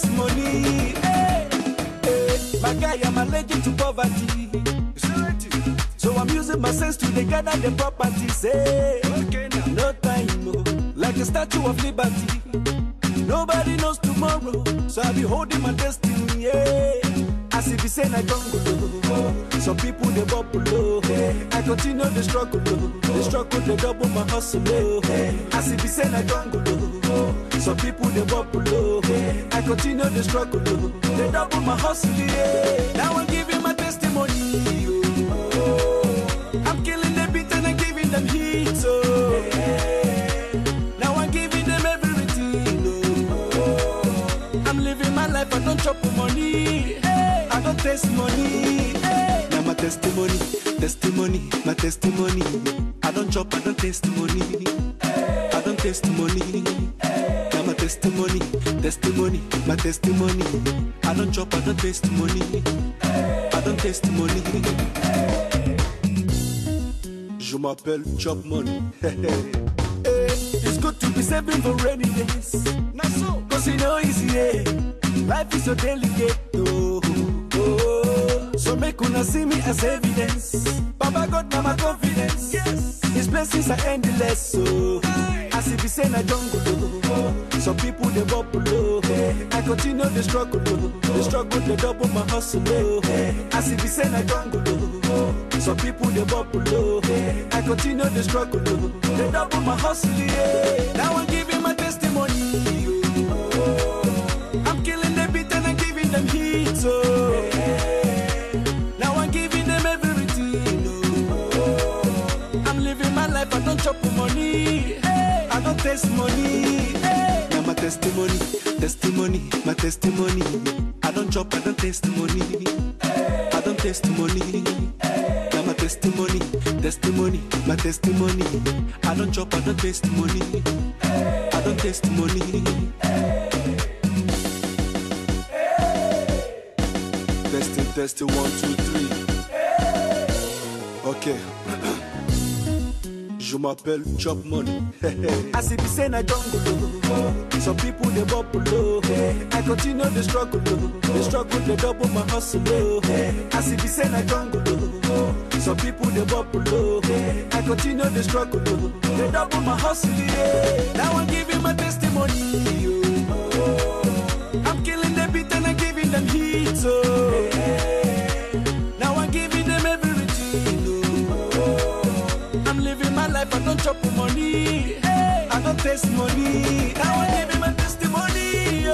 taste money. Hey, hey. My guy, I'm allergic to poverty. So I'm using my sense to gather the properties. Hey, okay, no time, no. Like a statue of liberty. Nobody knows tomorrow, so I'll be holding my destiny. Yeah. As if it's saying I don't go. Some people they bubble. I continue the struggle. The struggle they double my hustle. As if it's saying I don't go. Some people they bubble. I continue the struggle. They double my hustle. Now I'm giving my testimony. I'm killing the beat and I'm giving them heat. Now I'm giving them everything. I'm living my life. I don't chop money. I don't taste money. Now my testimony, testimony, my testimony. I don't chop, I don't taste money. I don't taste money. Now my testimony, testimony, my testimony. I don't chop, I don't taste money. I don't taste money. Je m'appelle Chop Money. It's good to be saving for rainy days. Cause you know easy, yeah. Life is so delicate, oh. So make una see me as evidence. Baba God, now my confidence. Yes. His blessings are endless, so as if he say na jungle. Some people they bubble. I continue the struggle. The struggle they double my hustle. As if he say na jungle. Some people they bubble. I continue the struggle. They double my hustle. Now I'm giving my testimony. I'm killing the beat and I'm giving them heat. Now I'm giving them everything. I'm living my life. I don't chop money. I don't taste money. Now my testimony, testimony, my testimony. I don't chop, I don't taste money. I don't taste money. Now my testimony, testimony, my testimony. I don't chop, I don't taste money. I don't taste money. Testing 1, 2, 3. Ok. Je m'appelle Chop Money. As if it's in a jungle. Some people they bubble. I continue the struggle. The struggle they double my hustle. As if it's in a jungle. Some people they bubble. I continue the struggle. They double my hustle. Now I'm giving my testimony. I'm killing the beat and I'm giving them heat. Now I'm giving them everything. I'm living my life. I don't chop money. I don't taste money. Now I'm giving my testimony.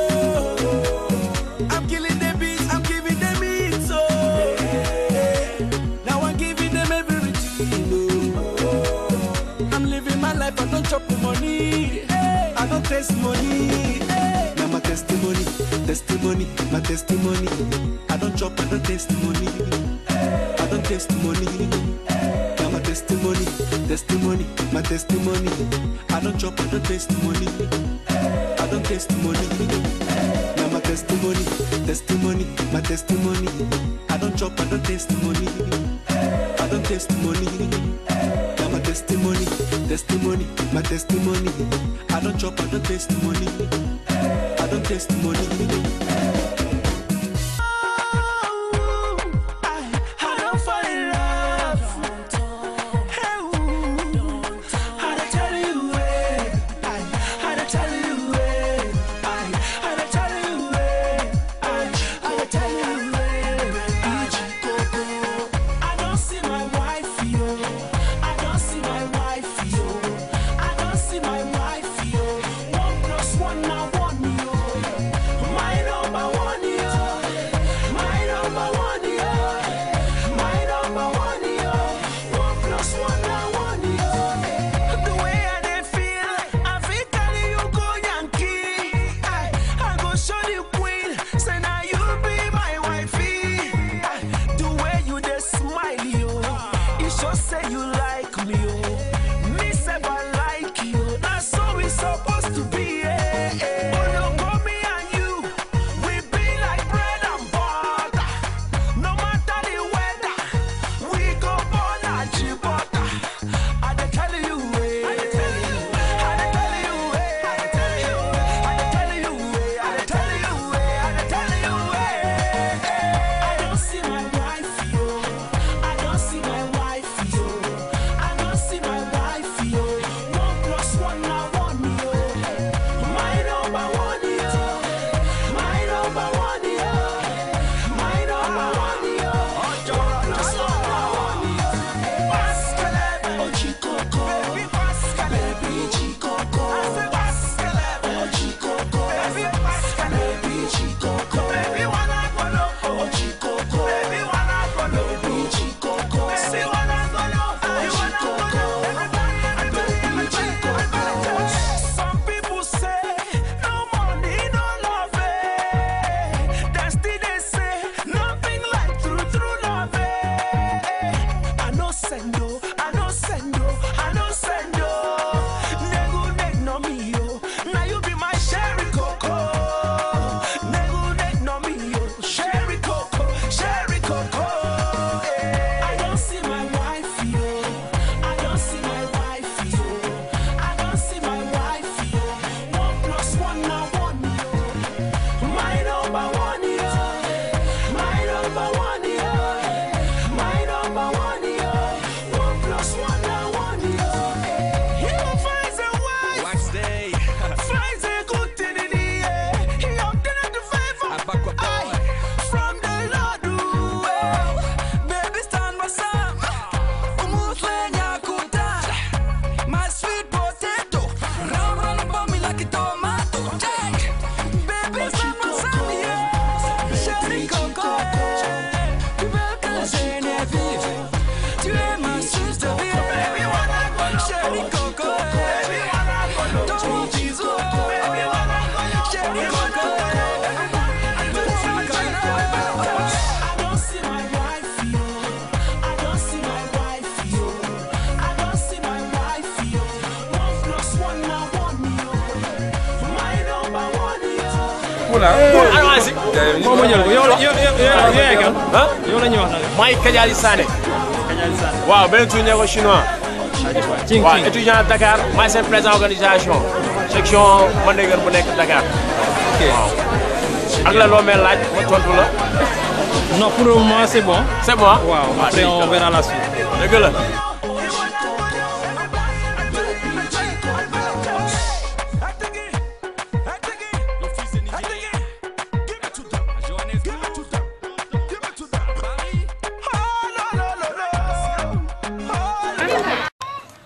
I'm killing the beats. I'm giving them heat. Now I'm giving them everything. I'm living my life. I don't chop money. I don't taste money. Now my testimony, testimony, my testimony. I don't chop, I don't taste money. I don't taste money. Now my testimony, testimony, my testimony. I don't chop, I don't taste money. I don't taste money. Now my testimony, testimony, my testimony. I don't chop, I don't taste money. I don't taste money. Now my testimony, testimony, my testimony. I don't chop, I don't taste money. I don't taste money. My number one. number one, my number one, my number one, 1 plus 1 now 1, he finds a wife. Wax day. Finds a good thing in the air. He obtained the favor. From the Lord, baby stand my son. My sweet potato, round about me like a tomato. Baby stand my son, chérie coco. Tu veux que je ne vive? Tu es ma sister, chérie coco. Dans mon bisou, chérie coco. Mike Kadiali Sané. Wow, ben tu n'es chinois. Wow, étudiant à Dakar, moi c'est président organisation section Mandégar bu nek Dakar. OK. Ak la lo mel laaj mo tontu la. Non, pour le moment c'est bon. C'est bon. Wow, après on verra la suite. Deug la.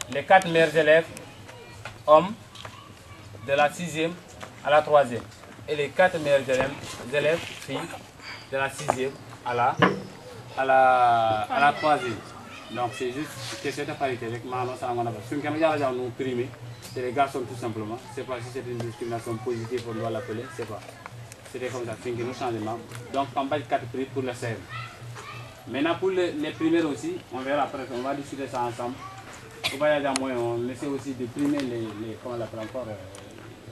Les 4 meilleurs élèves, hommes, de la 6e à la 3e. Et les 4 meilleurs élèves, filles, de la 6e à la 3e. Donc c'est juste question de parité. C'est les garçons tout simplement. Je ne sais pas si c'est une discrimination positive, on doit l'appeler, c'est pas. C'était comme ça, c'est un changement. Donc on va 4 prix pour le CM. Maintenant pour les primaires aussi, on verra après, on va discuter ça ensemble. Au voyage à moyen, on essaie aussi de primer les comment on l'appelle encore,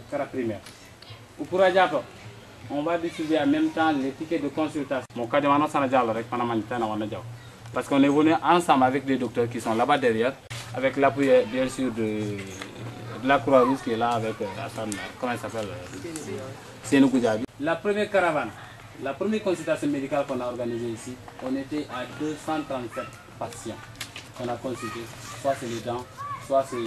faire primaire. Ou pour Adjato, on va distribuer en même temps les tickets de consultation. Mon cas de maintenant, ça n'a pas parce qu'on est venu ensemble avec des docteurs qui sont là-bas derrière, avec l'appui bien sûr de la Croix-Rouge qui est là avec Hassan, comment il s'appelle, Seynou Goudjabi. La première caravane, la première consultation médicale qu'on a organisée ici, on était à 237 patients qu'on a consultés. Soit c'est les dents, soit c'est...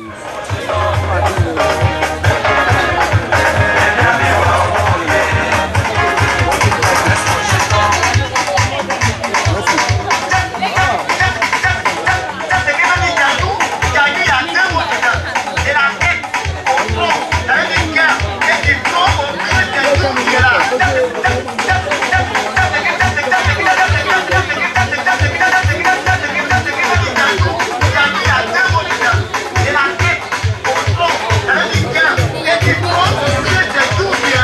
Yeah.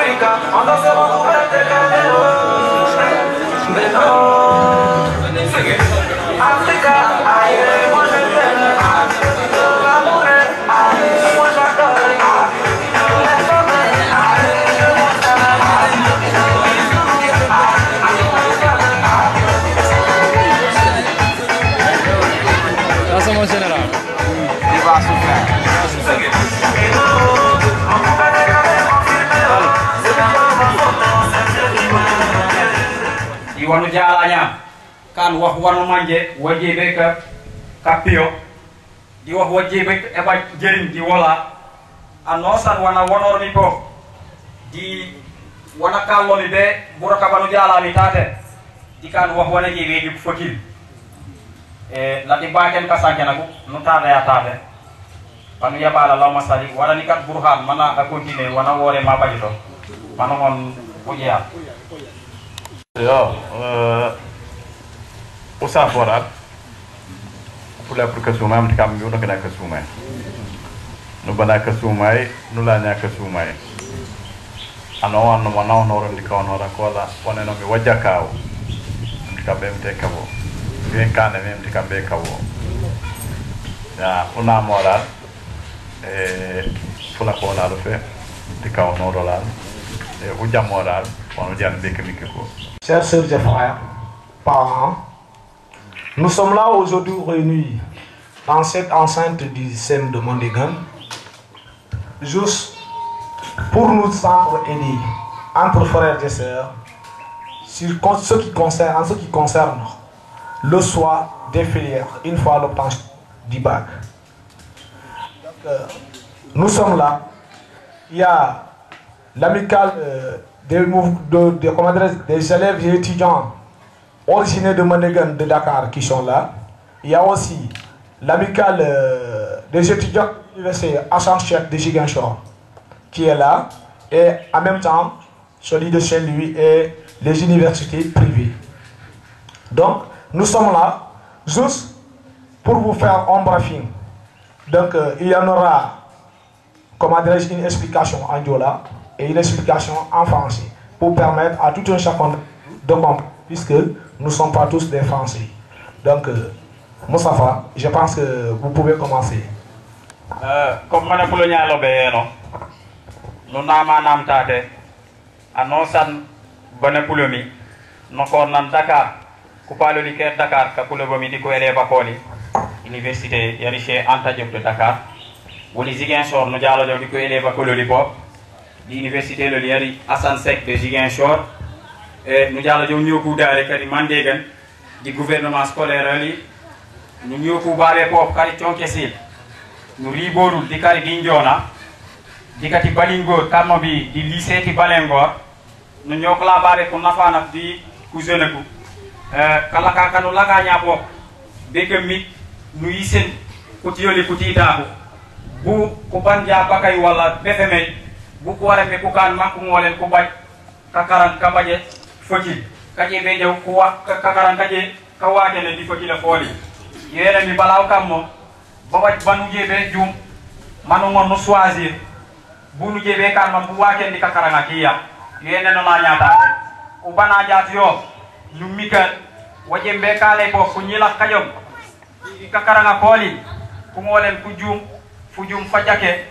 África, cuando se va a mover de canelo. África, ahí vemos el tema. La mujer, ahí vemos la gloria. That's mon général. Il va souffrir. Di wanu jalanya kan wax wanu manje wajibe ka pio di wax wajibe e ba jering di wala anosan wana wonor mi ko di wana kallo mi be buraka banu jala mi tate di kan wax wana jibe di fakil la di baken ka sanke nako no tada ya tate panu ya bala law masali wala ni kat burhan mana a continue wana wore ma bajito manu on buja Yo, usaha forat, pula perkesumai mesti kami guna kena kesumai. Nubana kesumai, nulanya kesumai. Ano orang di kawan orang kola, wane nomi wajah kau, mesti kami mesti kau, ini kan mesti kami kau. Ya, una moral, pula kola lufe, di kawan orang, ujah moral, wane jangan bikin mikirku. Chers sœurs et frères, parents, nous sommes là aujourd'hui réunis dans cette enceinte du SEM de Mondégan, juste pour nous entraider entre frères et sœurs en ce qui concerne le choix des filières une fois l'obtention du bac. Nous sommes là, il y a l'amicale des élèves et étudiants originaires de Mondégan de Dakar qui sont là. Il y a aussi l'amicale des étudiants de l'université Hassan-Cheikh de Ziguinchor qui est là, et en même temps celui de Saint-Louis et les universités privées. Donc nous sommes là juste pour vous faire un briefing. Donc il y en aura, comment dirais-je, une explication en Diola et une explication en français pour permettre à tout un chacun de comprendre, puisque nous ne sommes pas tous des Français. Donc, Moustapha, je pense que vous pouvez commencer. Comme je vous l'ai dit, nous n'avons pas de annonçant bonne poulomi. Nous avons Dakar, coupable de Dakar, Kapoulomi de Kouélé Bakoli, Université Yariché Anta Diop de Dakar. Vous les Ziguinchor, nous avons de Kouélé Bakoli l'université de Liari Hassan Sek de Ziguinchor. Nous avons de Nyokou Dare Kari Mandégan, du gouvernement scolaire. Nous Nyokou Bare Pop Kari Tionkesil. Nous Liborou di Kari Dinjona, di Kati Balingor, Kamobi, di lycée di Balengor. Nous Nyokla Bare Kunafana di Kouzenekou. Kalaka Kanulaka Nyapok, Bekemik, nous Isen, Koutioli Koutitaku. Bu Kubanja Pakai Wala, Befeme. Buku wala pe kukan makum walen ko baj kakaran kabaje foti kaje be jaw ko kakaran kaje kawake le di foti la foli yele mi balaw kammo babaj banu jebe jum manu ngon no choisir bunu jebe kan mam bu wake di kakaranga kiya yene no la nyata o bana jat yo lu mika waje be kale ko ko nyila kajom di kakaranga foli ko ngolen ku jum fu jum fajake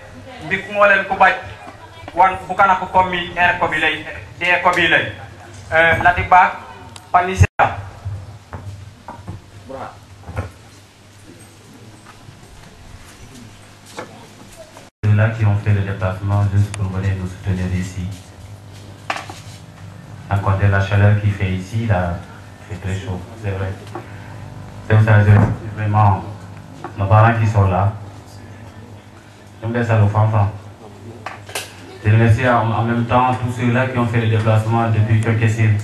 bi ko ngolen ko baj wan bukan aku komi kobilai dia kobilai latiba panisia là qui ont fait le déplacement juste pour venir nous soutenir ici. À compter la chaleur qu'il fait ici, là, il fait très chaud, c'est vrai. C'est pour ça que vraiment nos parents qui sont là. Je me laisse à nos enfants. Je remercie en même temps tous ceux-là qui ont fait le déplacement depuis Tionkesil,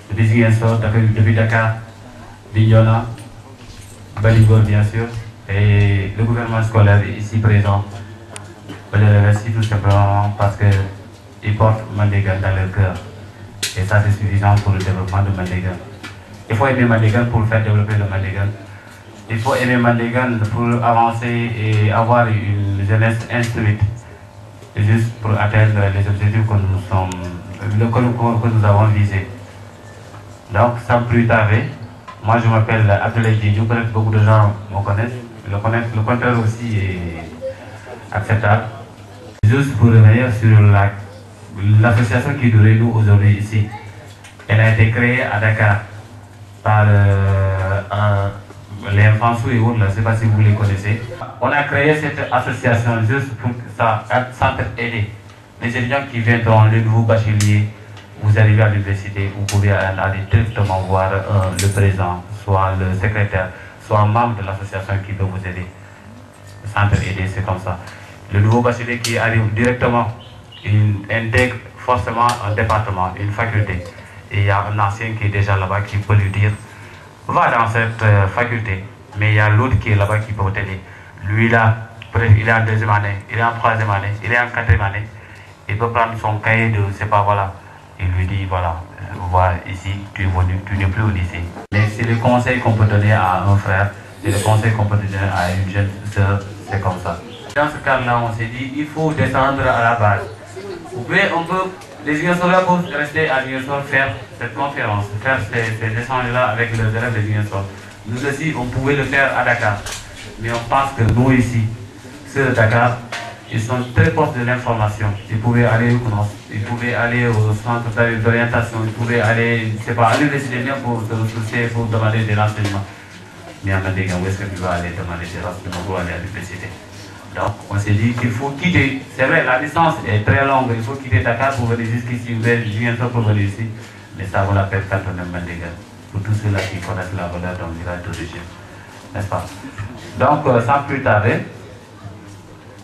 depuis Ziguinchor, depuis Dakar, Bignona, Balingor bien sûr, et le gouvernement scolaire ici présent. Je les remercie tout simplement parce qu'ils portent Mandégan dans leur cœur. Et ça c'est suffisant pour le développement de Mandégan. Il faut aimer Mandégan pour faire développer le Mandégan. Il faut aimer Mandégan pour avancer et avoir une jeunesse instruite. Juste pour atteindre les objectifs que nous nous sommes diplômes que nous avons visés. Donc, sans plus tarder, moi je m'appelle Abdoulaye Diédhiou, peut-être beaucoup de gens me connaissent. Le contraire aussi est acceptable. Juste pour revenir sur l'association qui nous réunit aujourd'hui ici. Elle a été créée à Dakar par les Français et autres, je ne sais pas si vous les connaissez. On a créé cette association juste pour ça, s'entraider. Les étudiants qui viendront, les nouveaux bacheliers, vous arrivez à l'université, vous pouvez aller directement voir le président, soit le secrétaire, soit un membre de l'association qui peut vous aider. S'entraider, c'est comme ça. Le nouveau bachelier qui arrive directement, il intègre forcément un département, une faculté. Et il y a un ancien qui est déjà là-bas qui peut lui dire, va dans cette faculté, mais il y a l'autre qui est là-bas qui peut t'aider. Lui là, il est en deuxième année, il est en troisième année, il est en quatrième année. Il peut prendre son cahier de, je sais pas, voilà. Il lui dit, voilà, vois ici, tu es venu, tu n'es plus au lycée. Mais c'est le conseil qu'on peut donner à un frère, c'est le conseil qu'on peut donner à une jeune sœur, c'est comme ça. Dans ce cas-là, on s'est dit, il faut descendre à la base. Les universitaires peuvent rester à l'université faire cette conférence, faire ces échanges-là avec les élèves des universitaires. Nous aussi, on pouvait le faire à Dakar. Mais on pense que nous ici, ceux de Dakar, ils sont très proches de l'information. Ils pouvaient aller au CNOS, ils pouvaient aller au centre d'orientation, ils pouvaient aller, je sais pas, à l'université pour se ressourcer, pour demander des renseignements. Mais en Mandéga, où est-ce que tu vas aller demander des renseignements pour aller à l'université? Donc, on s'est dit qu'il faut quitter. C'est vrai, la distance est très longue. Il faut quitter Dakar pour venir jusqu'ici. Vous êtes pour venir ici. Mais ça vaut la peine quand on est Mandéga. Pour tous ceux-là qui connaissent la valeur d'un village d'origine. N'est-ce pas? Donc, sans plus tarder,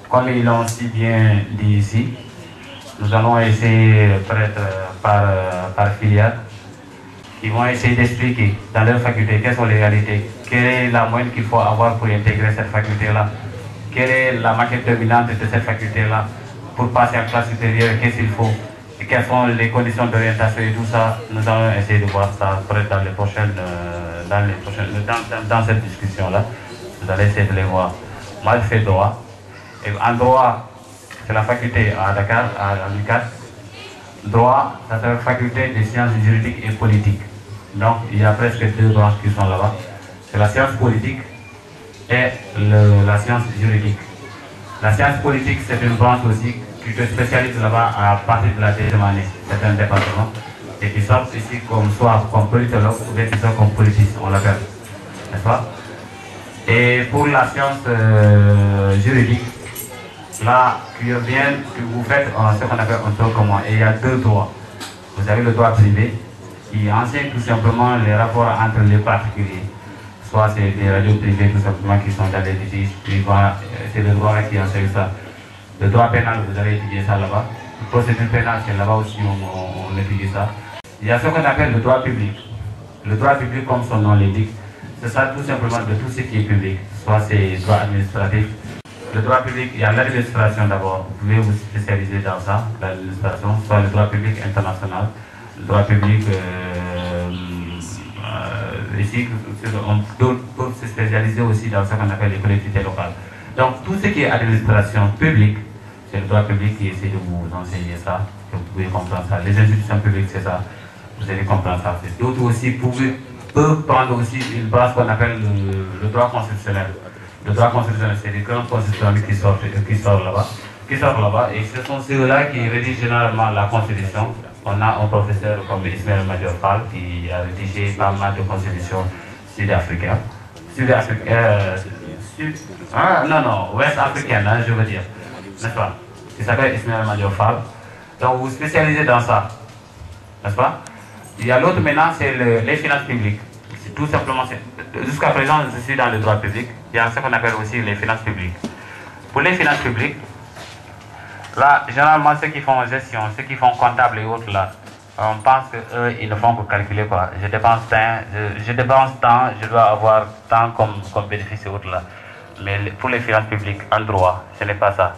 comme ils l'ont si bien dit ici, nous allons essayer, peut-être par filière, qui vont essayer d'expliquer dans leur faculté quelles sont les réalités, quelle est la moyenne qu'il faut avoir pour intégrer cette faculté-là. Quelle est la maquette dominante de cette faculté-là pour passer en classe supérieure, qu'est-ce qu'il faut, et quelles sont les conditions d'orientation et tout ça. Nous allons essayer de voir ça dans cette discussion-là. Vous allez essayer de les voir. Moi, je fais droit. Et en droit, c'est la faculté à Dakar, à l'UQAD. Droit, c'est la faculté des sciences juridiques et politiques. Donc, il y a presque deux branches qui sont là-bas. C'est la science politique et la science juridique. La science politique, c'est une branche aussi qui se spécialise là-bas à partir de la deuxième année. C'est un département. Et qui sort ici soit comme politologue ou bien qui sort comme politicien, on l'appelle. N'est-ce pas? Et pour la science juridique, là, vous faites ce qu'on appelle un tronc commun. Et il y a deux droits. Vous avez le droit privé, qui enseigne tout simplement les rapports entre les particuliers. Soit c'est des radios privées tout simplement qui sont dans les litiges, c'est le droit qui enseigne ça. Le droit pénal, vous allez étudier ça là-bas. La procédure pénale, c'est là-bas aussi on étudie ça. Il y a ce qu'on appelle le droit public. Le droit public, comme son nom l'indique, c'est ça tout simplement de tout ce qui est public. Soit c'est droit administratif. Le droit public, il y a l'administration d'abord. Vous pouvez vous spécialiser dans ça, l'administration, soit le droit public international, le droit public ici, on peut se spécialiser aussi dans ce qu'on appelle les collectivités locales. Donc tout ce qui est administration publique, c'est le droit public qui essaie de vous enseigner ça, que vous pouvez comprendre ça. Les institutions publiques, c'est ça, vous allez comprendre ça. D'autres aussi peuvent prendre aussi une base qu'on appelle le droit constitutionnel. Le droit constitutionnel, c'est les grands constitutionnels qui sortent là-bas. Et ce sont ceux-là qui rédigent généralement la constitution. On a un professeur comme Ismaël Madior Fall qui a rédigé pas mal de constitutions sud-africaines. Ouest-africaines, hein, je veux dire. N'est-ce pas? Il s'appelle Ismaël Madior Fall. Donc vous spécialisez dans ça. N'est-ce pas? Il y a l'autre maintenant, c'est les finances publiques. Tout simplement, jusqu'à présent, je suis dans le droit public. Il y a ce qu'on appelle aussi les finances publiques. Pour les finances publiques, là, généralement, ceux qui font gestion, ceux qui font comptable et autres, là, on pense qu'eux, ils ne font que calculer, quoi. Je dépense tant, je dois avoir tant comme bénéfice et autres, là. Mais pour les finances publiques, en droit, ce n'est pas ça.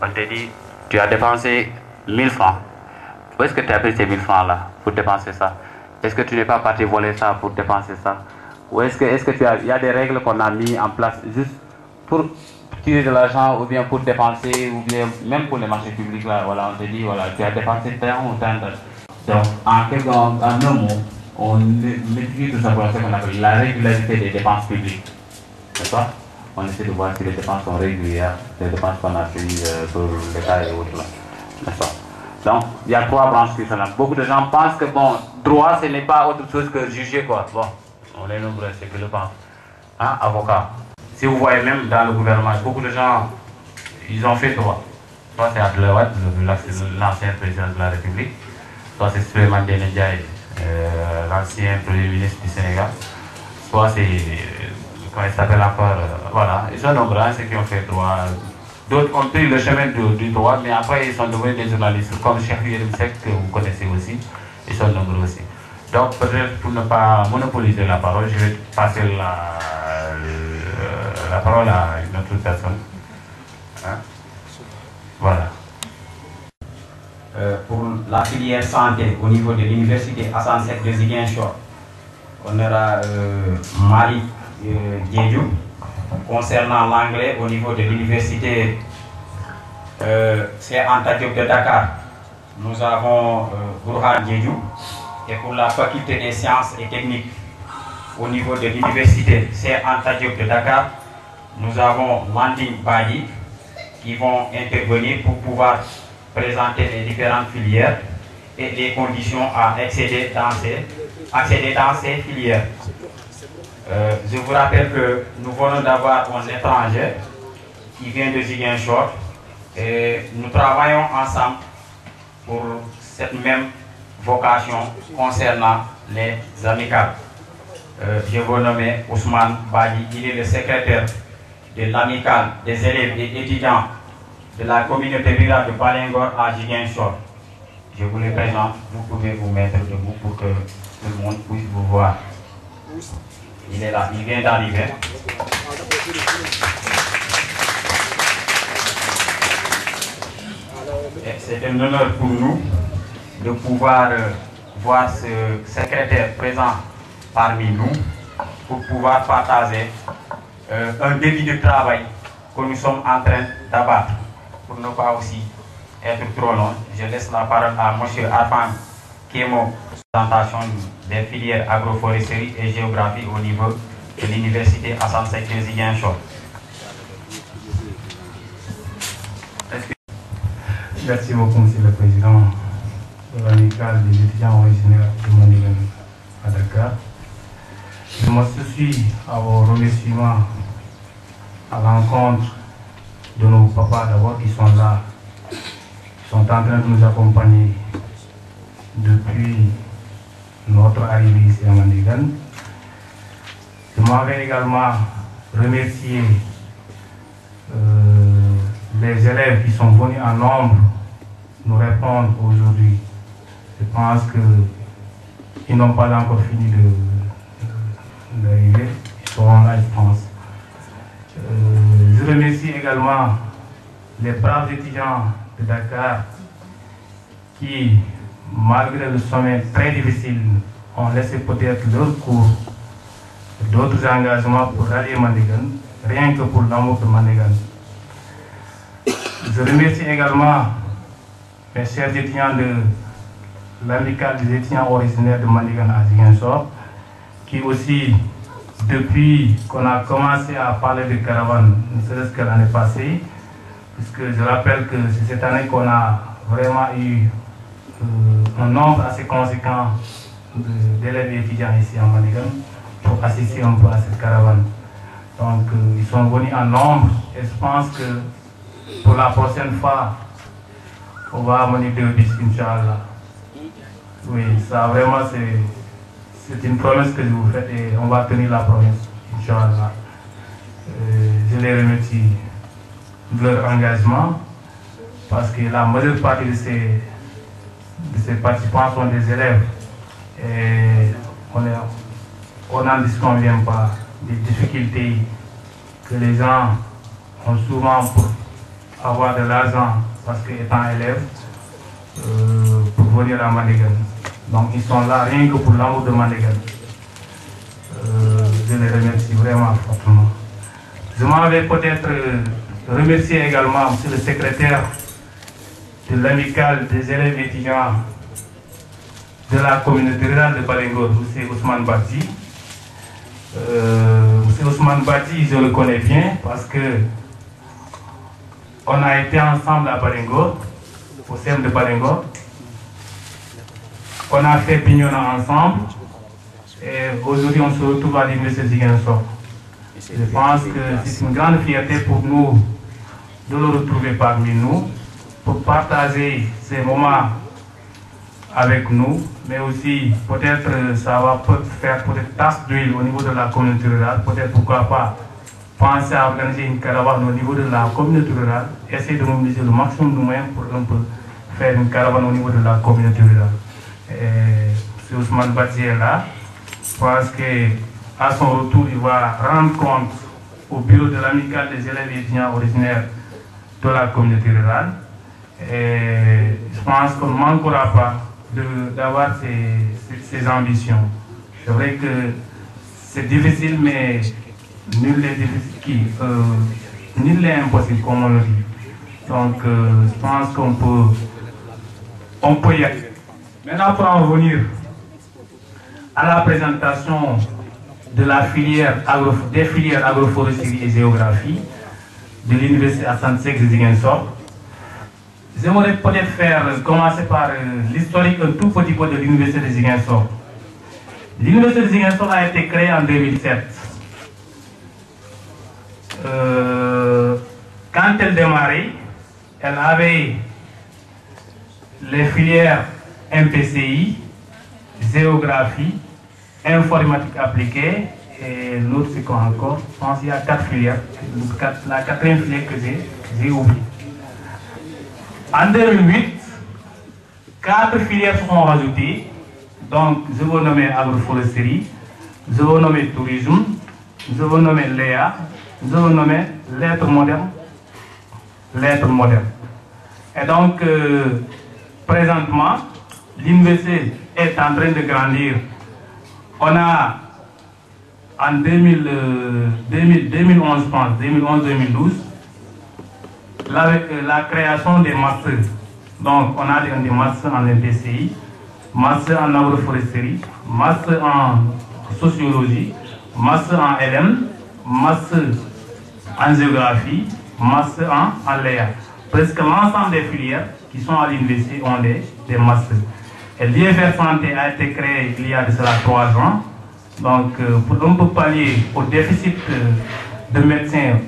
On te dit, tu as dépensé 1000 francs. Où est-ce que tu as pris ces 1000 francs-là pour dépenser ça? Est-ce que tu n'es pas parti voler ça pour dépenser ça? Ou est-ce que il y a des règles qu'on a mis en place juste pour tirer de l'argent ou bien pour dépenser ou bien même pour les marchés publics là, voilà, on te dit voilà, tu as dépensé tant ou tant. Donc, en un mot, on multiplie tout simplement ce qu'on appelle la régularité des dépenses publiques. D'accord? On essaie de voir si les dépenses sont régulières, les dépenses qu'on a payées pour l'État et autres. D'accord? Donc, il y a 3 branches qui sont là. Beaucoup de gens pensent que, bon, droit, ce n'est pas autre chose que juger, quoi. Bon, on est nombreux, c'est que le pense. Hein, avocat. Si vous voyez même dans le gouvernement, beaucoup de gens, ils ont fait droit. Soit c'est Abdoulaye, l'ancien président de la République, soit c'est Souleymane Ndéné Ndiaye, l'ancien premier ministre du Sénégal, soit c'est, comment il s'appelle encore, voilà, ils sont nombreux, ceux qui ont fait droit. D'autres ont pris le chemin du droit, mais après ils sont devenus des journalistes, comme Cheikh Yérim Seck, que vous connaissez aussi, ils sont nombreux aussi. Donc peut-être pour ne pas monopoliser la parole, je vais passer la parole à une autre personne. Hein? Voilà. Pour la filière santé au niveau de l'université Assane Seck de Ziguinchor, on aura Marie Diédiou. Concernant l'anglais au niveau de l'université c'est Anta Diop de Dakar, nous avons Burhan Diédiou. Et pour la faculté des sciences et techniques au niveau de l'université c'est Anta Diop de Dakar, nous avons Landing Badi qui vont intervenir pour pouvoir présenter les différentes filières et les conditions à accéder dans ces filières. Je vous rappelle que nous venons d'avoir un étranger qui vient de Ziguinchor et nous travaillons ensemble pour cette même vocation concernant les amicales. Je vous nommer Ousmane Badi, il est le secrétaire de l'amicale des élèves et étudiants de la communauté rurale de Balingor à Ziguinchor. Je vous le présente, vous pouvez vous mettre debout pour que tout le monde puisse vous voir. Il est là, il vient d'arriver. C'est un honneur pour nous de pouvoir voir ce secrétaire présent parmi nous pour pouvoir partager un début de travail que nous sommes en train d'abattre. Pour ne pas aussi être trop long, je laisse la parole à M. Arfan Kémo, présentation des filières agroforesterie et géographie au niveau de l'université Assane Seck de Ziguinchor. Merci beaucoup, M. le Président de l'amicale des étudiants originaires de Manigan à Dakar. Je m'associe à vos remerciements à l'encontre de nos papas d'abord qui sont là, qui sont en train de nous accompagner depuis notre arrivée ici à Manigan. Je m'en vais également remercier les élèves qui sont venus en nombre nous répondre aujourd'hui. Je pense qu'ils n'ont pas encore fini d'arriver, ils seront là, je pense. Je remercie également les braves étudiants de Dakar qui, malgré le sommet très difficile, ont laissé peut-être leur cours, d'autres engagements pour aller Manigan, rien que pour l'amour de Manigan. Je remercie également mes chers étudiants de l'amicale des étudiants originaires de Manigan à Ziguinchor, qui aussi, depuis qu'on a commencé à parler de caravane, ne serait-ce que l'année passée, puisque je rappelle que c'est cette année qu'on a vraiment eu un nombre assez conséquent d'élèves et étudiants ici à Manigan pour assister un peu à cette caravane. Donc ils sont venus en nombre et je pense que pour la prochaine fois, on va amener 2 bus, Inch'Allah. Oui, ça vraiment c'est une promesse que je vous fais et on va tenir la promesse, Inch'Allah. Je les remercie de leur engagement parce que la majeure partie de ces participants sont des élèves et on n'en disconvient pas des difficultés que les gens ont souvent pour avoir de l'argent parce qu'étant élèves pour venir à Manigan. Donc ils sont là rien que pour l'amour de Manigan. Je les remercie vraiment fortement. Je m'en vais peut-être remercier également M. le secrétaire de l'amicale des élèves étudiants de la communauté rurale de Balengor, M. Ousmane Bati. M. Ousmane Bati, je le connais bien parce que on a été ensemble à Balengor, au CEM de Balengor. On a fait Bignona ensemble et aujourd'hui on se retrouve à l'université de Ziguinchor. Je pense que c'est une grande fierté pour nous de le retrouver parmi nous, pour partager ces moments avec nous, mais aussi peut-être ça va faire peut-être tasse d'huile au niveau de la communauté rurale, peut-être pourquoi pas penser à organiser une caravane au niveau de la communauté rurale, essayer de mobiliser le maximum de moyens pour un peu faire une caravane au niveau de la communauté rurale. M. Ousmane Bati est là, je pense qu'à son retour, il va rendre compte au bureau de l'amicale des élèves et étudiants originaires de la communauté rurale. Et je pense qu'on ne manquera pas d'avoir ces ambitions. C'est vrai que c'est difficile, mais nul n'est impossible, comme on le dit. Donc, je pense qu'on peut y aller. Maintenant, pour en venir à la présentation de la filière des filières agroforesterie et géographie de l'université Assane Seck de Ziguinchor. J'aimerais peut-être commencer par l'historique un tout petit peu de l'université de Ziguinchor. L'université de Ziguinchor a été créée en 2007. Quand elle démarrait, elle avait les filières MPCI, géographie, informatique appliquée et l'autre c'est quoi encore? Je pense qu'il y a 4 filières. La quatrième filière que j'ai oubliée. En 2008, 4 filières sont rajoutées. Donc, je vais nommer agroforesterie, je vais nommer tourisme, je vais nommer Léa, je vais nommer lettres modernes. Et donc, présentement, l'université est en train de grandir. On a en 2011, je pense, 2011-2012, la création des masters. Donc, on a des masters en MPCI, master en agroforesterie, master en sociologie, master en LM, master en géographie, master en Léa. Presque l'ensemble des filières qui sont à l'université ont des masters. Et l'IFR Santé a été créé il y a de cela 3 ans. Donc, pour un peu pallier au déficit de médecins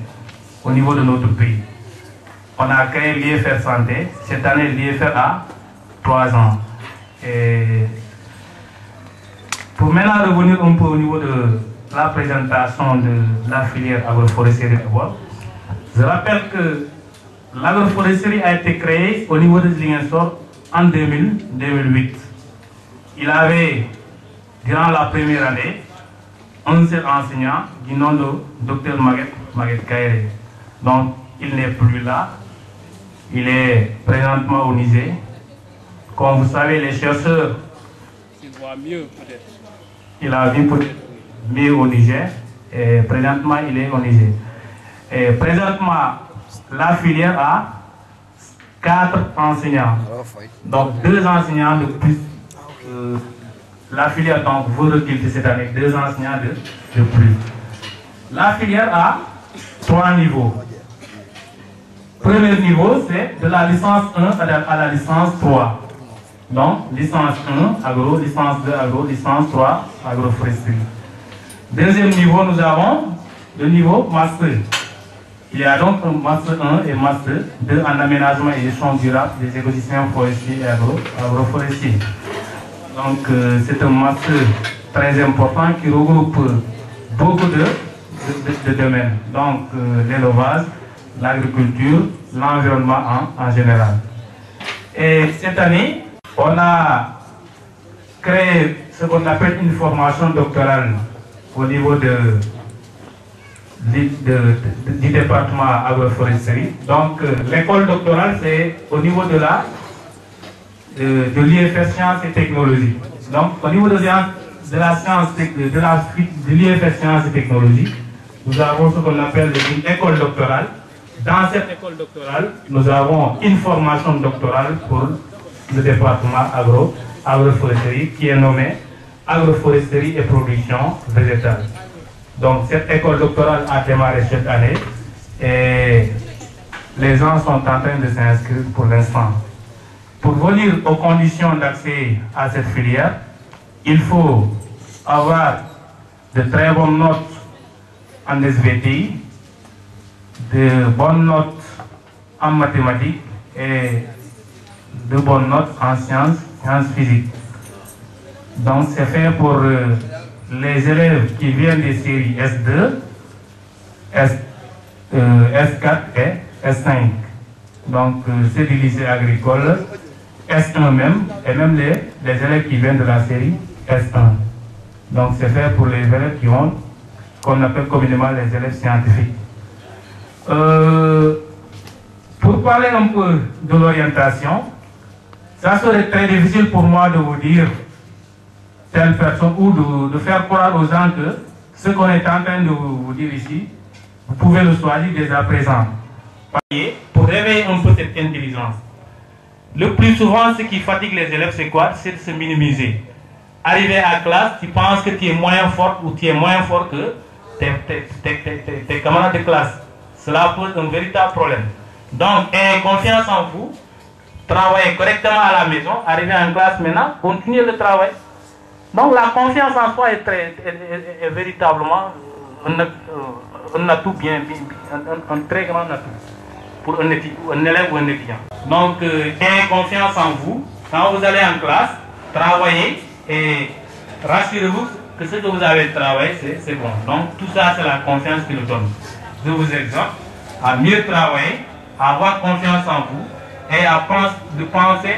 au niveau de notre pays, on a créé l'IFR Santé. Cette année, l'IFR a 3 ans. Et pour maintenant revenir un peu au niveau de la présentation de la filière agroforesterie d'abord, je rappelle que l'agroforesterie a été créée au niveau de Ziguinchor en 2008. Il avait, durant la première année, un seul enseignant du nom de Dr Maguette Kairé. Donc, il n'est plus là. Il est présentement au Niger. Comme vous savez, les chercheurs... Il voit mieux peut-être. Il a vu peut-être mieux au Niger. Et présentement, il est au Niger. Et présentement, la filière a 4 enseignants. Donc 2 enseignants de plus. La filière donc veut recruter cette année 2 enseignants de plus. La filière a 3 niveaux. Premier niveau, c'est de la licence 1 à la licence 3. Donc licence 1 agro, licence 2 agro, licence 3 agroforesterie. Deuxième niveau, nous avons le niveau master. Il y a donc un master 1 et master 2 en aménagement et gestion durable des écosystèmes forestiers et agroforestiers. Donc c'est un master très important qui regroupe beaucoup de domaines. Donc l'élevage, l'agriculture, l'environnement en général. Et cette année, on a créé ce qu'on appelle une formation doctorale au niveau du département agroforesterie. Donc l'école doctorale, c'est au niveau de l'IFR Sciences et Technologies. Donc au niveau de l'IFR Sciences et Technologies, nous avons ce qu'on appelle une école doctorale. Dans cette école doctorale, nous avons une formation doctorale pour le département agroforesterie qui est nommé agroforesterie et production végétale. Donc cette école doctorale a démarré cette année et les gens sont en train de s'inscrire pour l'instant. Pour venir aux conditions d'accès à cette filière, il faut avoir de très bonnes notes en SVT, de bonnes notes en mathématiques et de bonnes notes en sciences physiques. Donc c'est fait pour les élèves qui viennent des séries S2, S4 et S5. Donc c'est du lycée agricole, S1 même, et même les élèves qui viennent de la série S1. Donc c'est fait pour les élèves qui ont, qu'on appelle communément les élèves scientifiques. Pour parler un peu de l'orientation, ça serait très difficile pour moi de vous dire telle personne ou de faire croire aux gens que ce qu'on est en train de vous dire ici, vous pouvez le choisir dès à présent. Pour réveiller un peu cette intelligence. Le plus souvent, ce qui fatigue les élèves, c'est quoi? C'est de se minimiser. Arrivé à la classe, tu penses que tu es moins fort ou tu es moins fort que tes camarades de classe. Cela pose un véritable problème. Donc, ayez confiance en vous, travaillez correctement à la maison, arrivez en classe maintenant, continuez le travail. Donc, la confiance en soi est véritablement un atout un très grand atout pour un élève ou un étudiant. Donc, ayez confiance en vous. Quand vous allez en classe, travaillez et rassurez-vous que ce que vous avez travaillé, c'est bon. Donc, tout ça, c'est la confiance qui nous donne. Je vous exhorte à mieux travailler, à avoir confiance en vous et à penser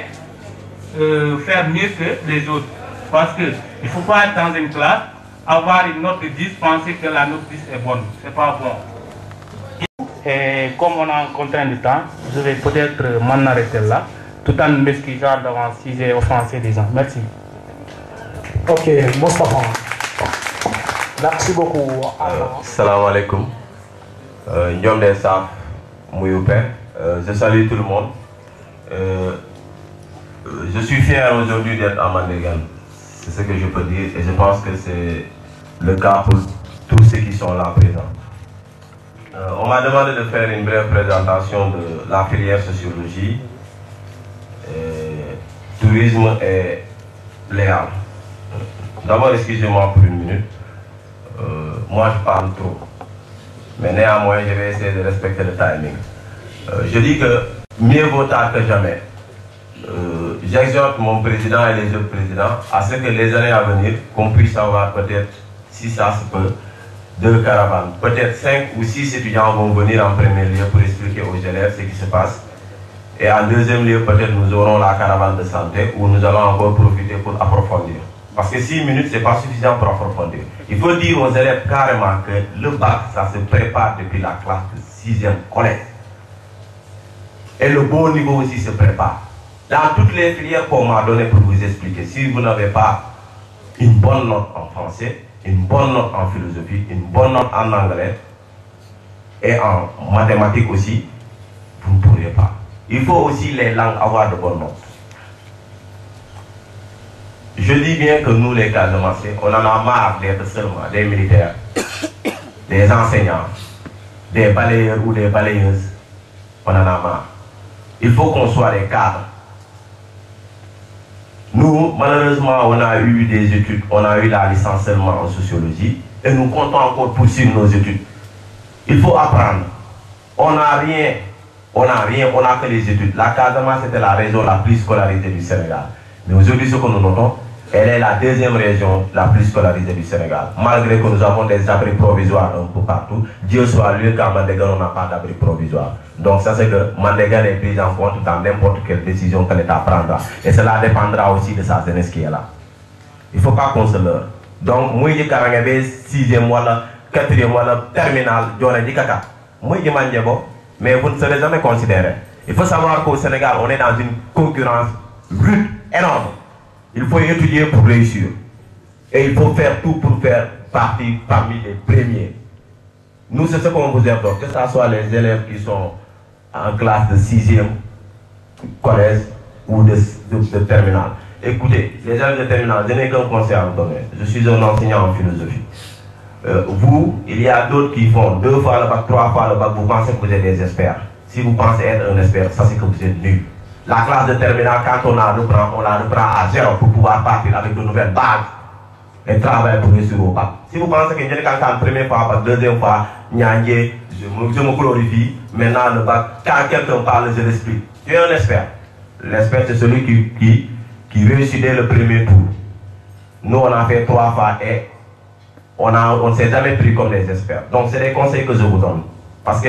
faire mieux que les autres. Parce qu'il ne faut pas être dans une classe, avoir une note de 10, penser que la note 10 est bonne. Ce n'est pas bon. Et comme on a un contraint de temps, je vais peut-être m'en arrêter là, tout en m'excusant d'avance si j'ai offensé des gens. Merci. Ok, Moustapha. Merci beaucoup. Salam alaikum. Je salue tout le monde. Je suis fier aujourd'hui d'être à Mandégan. C'est ce que je peux dire et je pense que c'est le cas pour tous ceux qui sont là présents. On m'a demandé de faire une brève présentation de la filière sociologie, tourisme et léal. D'abord, excusez-moi pour une minute. Moi, je parle trop. Mais néanmoins, je vais essayer de respecter le timing. Je dis que mieux vaut tard que jamais. J'exhorte mon président et les autres présidents à ce que les années à venir, qu'on puisse avoir peut-être, si ça se peut, 2 caravanes. Peut-être 5 ou 6 étudiants vont venir en premier lieu pour expliquer aux élèves ce qui se passe. Et en deuxième lieu, peut-être nous aurons la caravane de santé où nous allons encore profiter pour approfondir. Parce que 6 minutes, ce n'est pas suffisant pour approfondir. Il faut dire aux élèves carrément que le bac, ça se prépare depuis la classe de 6e collège. Et le bon niveau aussi se prépare. Dans toutes les filières qu'on m'a donné pour vous expliquer, si vous n'avez pas une bonne note en français, une bonne note en philosophie, une bonne note en anglais et en mathématiques aussi, vous ne pourrez pas. Il faut aussi les langues avoir de bonnes notes. Je dis bien que nous les Casamassés, on en a marre d'être seulement des militaires, des enseignants, des balayeurs ou des balayeuses. On en a marre. Il faut qu'on soit des cadres. Nous, malheureusement, on a eu des études, on a eu la licence seulement en sociologie et nous comptons encore poursuivre nos études. Il faut apprendre. On n'a rien, on n'a que les études. La Casamance, c'était la région la plus scolarisée du Sénégal. Mais aujourd'hui, ce que nous notons, elle est la 2e région la plus scolarisée du Sénégal. Malgré que nous avons des abris provisoires un peu partout, Dieu soit loué qu'à Mandégan, on n'a pas d'abri provisoire. Donc ça c'est que Mandégan est pris en compte dans n'importe quelle décision que l'État prendra. Et cela dépendra aussi de sa jeunesse qui est là. Il ne faut pas qu'on se leurre. Donc, moi je suis 6e ou 4e ou terminal, je dis kaka. Moi je suis mais vous ne serez jamais considéré. Il faut savoir qu'au Sénégal, on est dans une concurrence rude, énorme. Il faut étudier pour réussir. Et il faut faire tout pour faire partie parmi les premiers. Nous, c'est ce qu'on vous exhorte, que ce soit les élèves qui sont en classe de 6e collège ou de de terminale. Écoutez, les élèves de terminale, je n'ai qu'un conseil à vous donner. Je suis un enseignant en philosophie. Vous, il y a d'autres qui font 2 fois le bac, 3 fois le bac, vous pensez que vous êtes des experts. Si vous pensez être un expert, ça c'est que vous êtes nul. La classe de terminale, quand on la reprend à 0 pour pouvoir partir avec de nouvelles bases et travailler pour réussir au bac. Si vous pensez que quelqu'un première fois, bac, deuxième fois, je me glorifie, maintenant le bac, quand quelqu'un parle, je l'explique. Tu es un expert. L'expert, c'est celui qui réussit dès le premier tour. Nous, on a fait 3 fois et on ne s'est jamais pris comme des experts. Donc, c'est des conseils que je vous donne. Parce que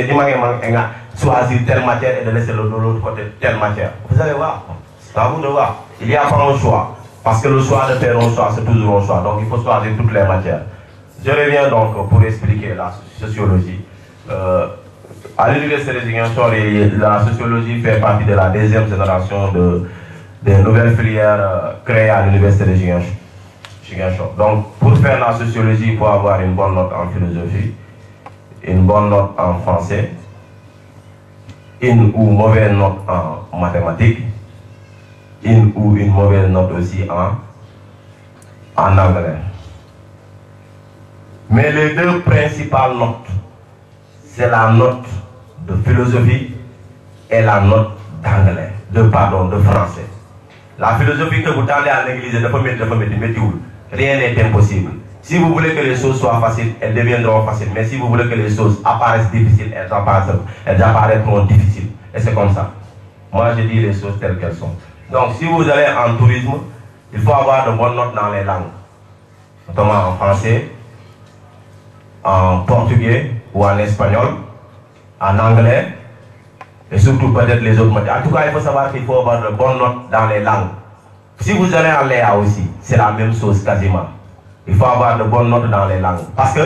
choisir telle matière et de laisser de l'autre côté telle matière. Vous allez voir, c'est à vous de voir. Il n'y a pas un choix. Parce que le choix de faire un choix, c'est toujours un choix. Donc, il faut choisir toutes les matières. Je reviens donc pour expliquer la sociologie. À l'université de Ziguinchor, la sociologie fait partie de la 2e génération des nouvelles filières créées à l'université de Ziguinchor. Donc, pour faire la sociologie, il faut avoir une bonne note en philosophie, une bonne note en français, une ou mauvaise note en mathématiques, une ou une mauvaise note aussi en anglais. Mais les 2 principales notes, c'est la note de philosophie et la note d'anglais, de français. La philosophie que vous tendez à négliger, rien n'est impossible. Si vous voulez que les choses soient faciles, elles deviendront faciles. Mais si vous voulez que les choses apparaissent difficiles, elles apparaîtront difficiles. Et c'est comme ça. Moi, je dis les choses telles qu'elles sont. Donc, si vous allez en tourisme, il faut avoir de bonnes notes dans les langues. Notamment en français, en portugais ou en espagnol, en anglais, et surtout peut-être les autres matières. En tout cas, il faut savoir qu'il faut avoir de bonnes notes dans les langues. Si vous allez en Léa aussi, c'est la même chose quasiment. Il faut avoir de bonnes notes dans les langues. Parce que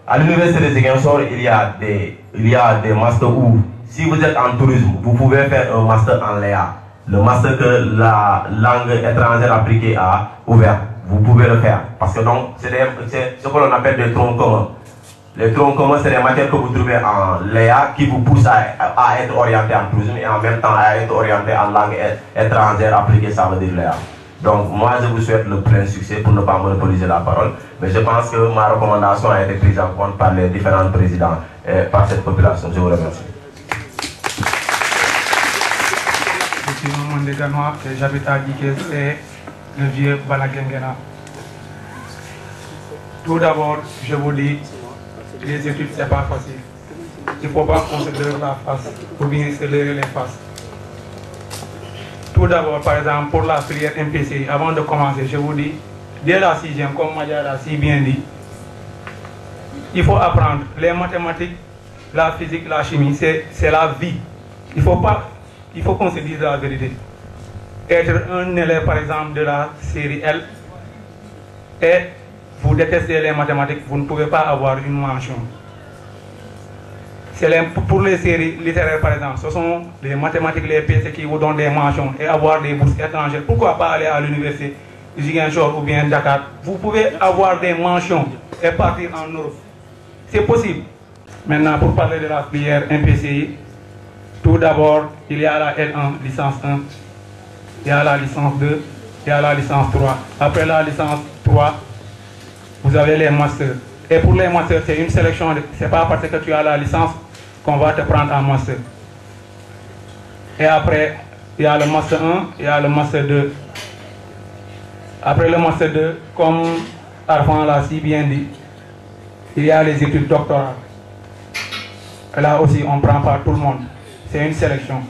à l'université de Ziguinchor, il y a des masters où, si vous êtes en tourisme, vous pouvez faire un master en Léa. Le master que la langue étrangère appliquée a ouvert. Vous pouvez le faire. Parce que donc, c'est ce que l'on appelle des troncs communs. Les troncs communs, c'est des matières que vous trouvez en Léa qui vous poussent à être orienté en tourisme et en même temps à être orienté en langue étrangère appliquée, ça veut dire Léa. Donc moi je vous souhaite le plein succès pour ne pas monopoliser la parole. Mais je pense que ma recommandation a été prise en compte par les différents présidents et par cette population. Je vous remercie. Je suis Maman de Ganois et j'habite à Diké, c'est le vieux Balaguengena. Tout d'abord, je vous dis, les études, c'est pas facile. Il ne faut pas qu'on se leurre la face ou bien se leurrer les faces. Tout d'abord, par exemple, pour la filière MPCI, avant de commencer, je vous dis, dès la 6e, comme Madia l'a si bien dit, il faut apprendre les mathématiques, la physique, la chimie, c'est la vie. Il faut qu'on se dise la vérité. Être un élève, par exemple, de la série L, et vous détestez les mathématiques, vous ne pouvez pas avoir une mention. Pour les séries littéraires, par exemple, ce sont les mathématiques, les PC qui vous donnent des mentions et avoir des bourses étrangères. Pourquoi pas aller à l'université Ziguinchor ou bien Dakar? Vous pouvez avoir des mentions et partir en Europe. C'est possible. Maintenant, pour parler de la filière MPCI, tout d'abord, il y a la L1, licence 1, il y a la licence 2, il y a la licence 3. Après la licence 3, vous avez les masters. Et pour les masters, c'est une sélection. Ce n'est pas parce que tu as la licence qu'on va te prendre en master. Et après, il y a le master 1, il y a le master 2. Après le master 2, comme Arfan l'a si bien dit, il y a les études doctorales. Et là aussi, on ne prend pas tout le monde. C'est une sélection.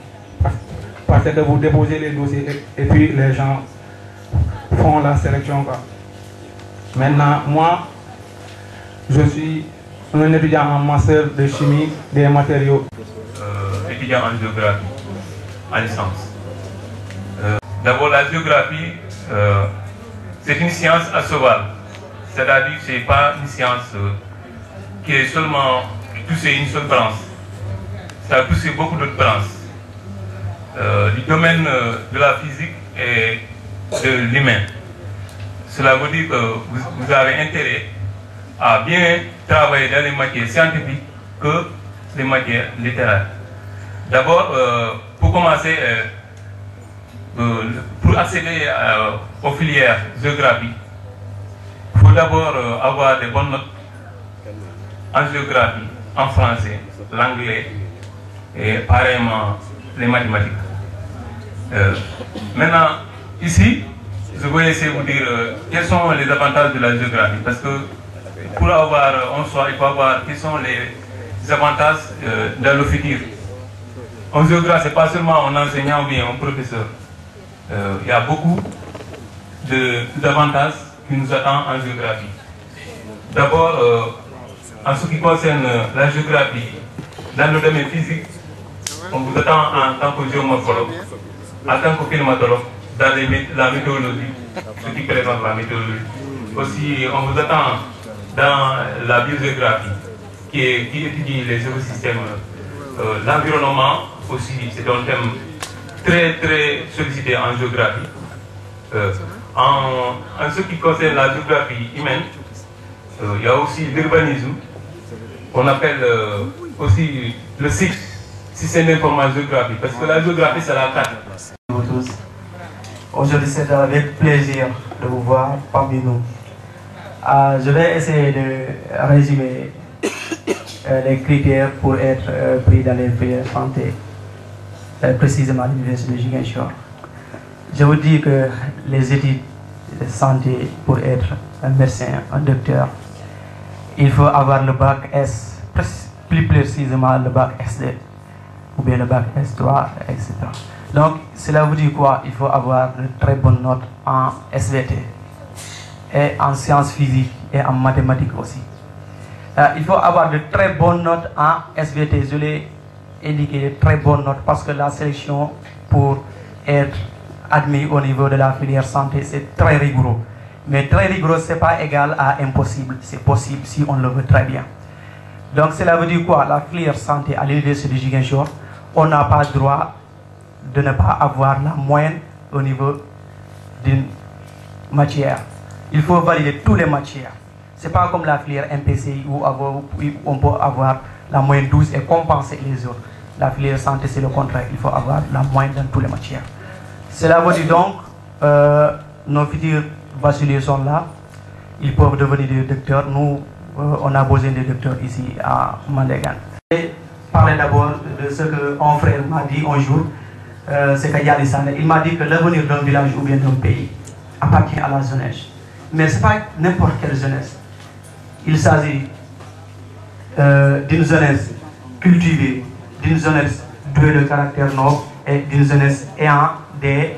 Parce que vous déposez les dossiers et puis les gens font la sélection, quoi. Maintenant, moi, je suis un étudiant en master de chimie des matériaux. Étudiant en géographie, en licence. D'abord, la géographie, c'est une science à sauvage. C'est-à-dire que ce n'est pas une science qui est seulement touchée une seule branche. Ça a touché beaucoup d'autres branches. Du domaine de la physique et de l'humain. Cela veut dire que vous avez intérêt à bien travailler dans les matières scientifiques que les matières littéraires. D'abord, pour commencer, pour pour accéder aux filières géographie, il faut d'abord avoir des bonnes notes en géographie, en français, l'anglais et pareillement les mathématiques. Maintenant, ici, je vais essayer de vous dire quels sont les avantages de la géographie. Parce que pour avoir un choix, il faut avoir quels sont les avantages dans le futur. En géographie, ce n'est pas seulement un enseignant ou bien un professeur. Il y a beaucoup d'avantages qui nous attendent en géographie. D'abord, en ce qui concerne la géographie, dans le domaine physique, on vous attend en tant que géomorphologue, en tant que climatologue, dans la météorologie, ce qui présente la météorologie. Aussi, on vous attend dans la biogéographie, qui étudie les écosystèmes. L'environnement aussi, c'est un thème très sollicité en géographie. En ce qui concerne la géographie humaine, il y a aussi l'urbanisme, qu'on appelle aussi le système d'information géographique, parce que la géographie, c'est la carte. Bonjour tous. Aujourd'hui, c'est avec plaisir de vous voir parmi nous. Je vais essayer de résumer les critères pour être pris dans les filières santé, précisément à l'université de Ziguinchor. Je vous dis que les études de santé pour être un médecin, un docteur, il faut avoir le bac S, plus précisément le bac S2 ou bien le bac S3, etc. Donc cela vous dit quoi? Il faut avoir de très bonnes notes en SVT et en sciences physiques et en mathématiques aussi. Il faut avoir de très bonnes notes en SVT. Je l'ai indiqué, de très bonnes notes, parce que la sélection pour être admis au niveau de la filière santé, c'est très rigoureux. Mais très rigoureux, ce n'est pas égal à impossible. C'est possible si on le veut très bien. Donc cela veut dire quoi? La filière santé à l'université de Ziguinchor, on n'a pas le droit de ne pas avoir la moyenne au niveau d'une matière. Il faut valider toutes les matières. Ce n'est pas comme la filière MPCI où on peut avoir la moyenne 12 et compenser les autres. La filière santé, c'est le contraire. Il faut avoir la moyenne dans toutes les matières. Cela veut dire donc, nos futurs bacheliers sont là. Ils peuvent devenir des docteurs. Nous, on a besoin de docteurs ici à Mandégan. Et parler d'abord de ce qu'un frère m'a dit un jour, c'est Kayali Sane. Il m'a dit que l'avenir d'un village ou bien d'un pays appartient à la jeunesse. Mais ce n'est pas n'importe quelle jeunesse. Il s'agit d'une jeunesse cultivée, d'une jeunesse douée de caractère noble et d'une jeunesse ayant des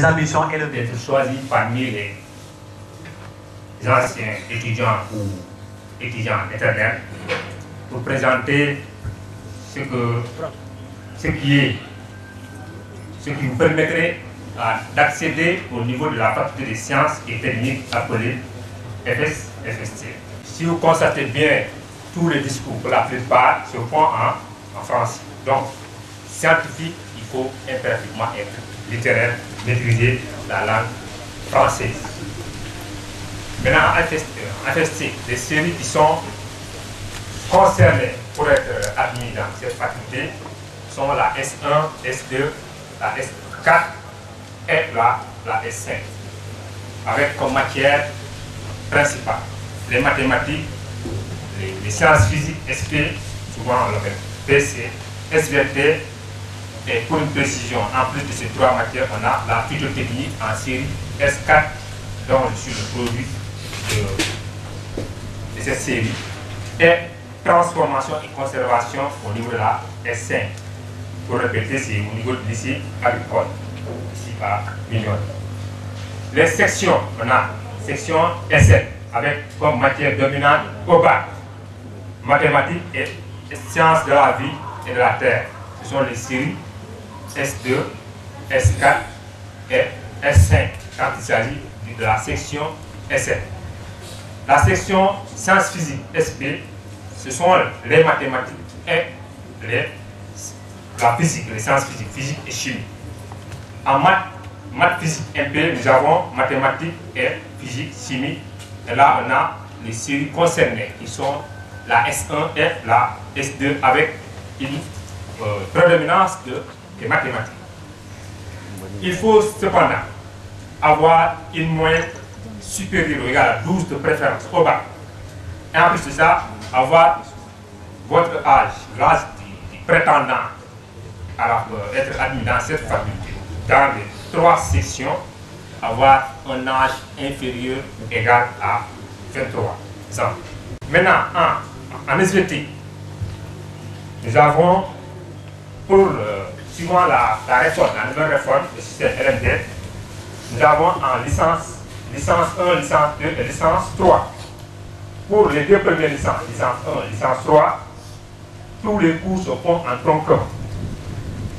ambitions élevées. D'être choisi parmi les anciens étudiants ou étudiants éternels pour présenter ce qui vous permettrait d'accéder au niveau de la faculté des sciences et techniques appelée FST. Si vous constatez bien, tous les discours, pour la plupart, se font en français. Donc, scientifique, il faut impérativement être littéraire, maîtriser la langue française. Maintenant, en FST, les séries qui sont concernées pour être admis dans cette faculté sont la S1, S2, la S4 et la S5, avec comme matière principale les mathématiques, les sciences physiques, SP, souvent on l'appelle PC, SVT, et pour une précision, en plus de ces trois matières, on a la phytotechnie en série S4, dont je suis le produit de cette série, et transformation et conservation au niveau de la S5. Pour répéter, c'est au niveau du lycée agricole, ici à Million. Les sections, on a section S7 avec comme matière dominante au bac, mathématiques et sciences de la vie et de la terre. Ce sont les séries S2, S4 et S5 quand il s'agit de la section S7. La section sciences physiques SP, ce sont les mathématiques et la physique, les sciences physiques, physique et chimie. En maths physique MP, nous avons mathématiques et physique, chimie. Et là, on a les séries concernées qui sont la S1 et la S2 avec une prédominance des mathématiques. il faut cependant avoir une moyenne supérieure ou égale à 12 de préférence au bac. Et en plus de ça, avoir votre âge, l'âge du prétendant à être admis dans cette faculté, dans les 3 sections, avoir un âge inférieur ou égal à 23 ans. Maintenant, en SVT, nous avons, suivant la réforme, la nouvelle réforme du système LMD, nous avons en licence 1, licence 2 et licence 3. Pour les 2 premières licences, licence 1 licence 3, tous les cours se font en tronc commun.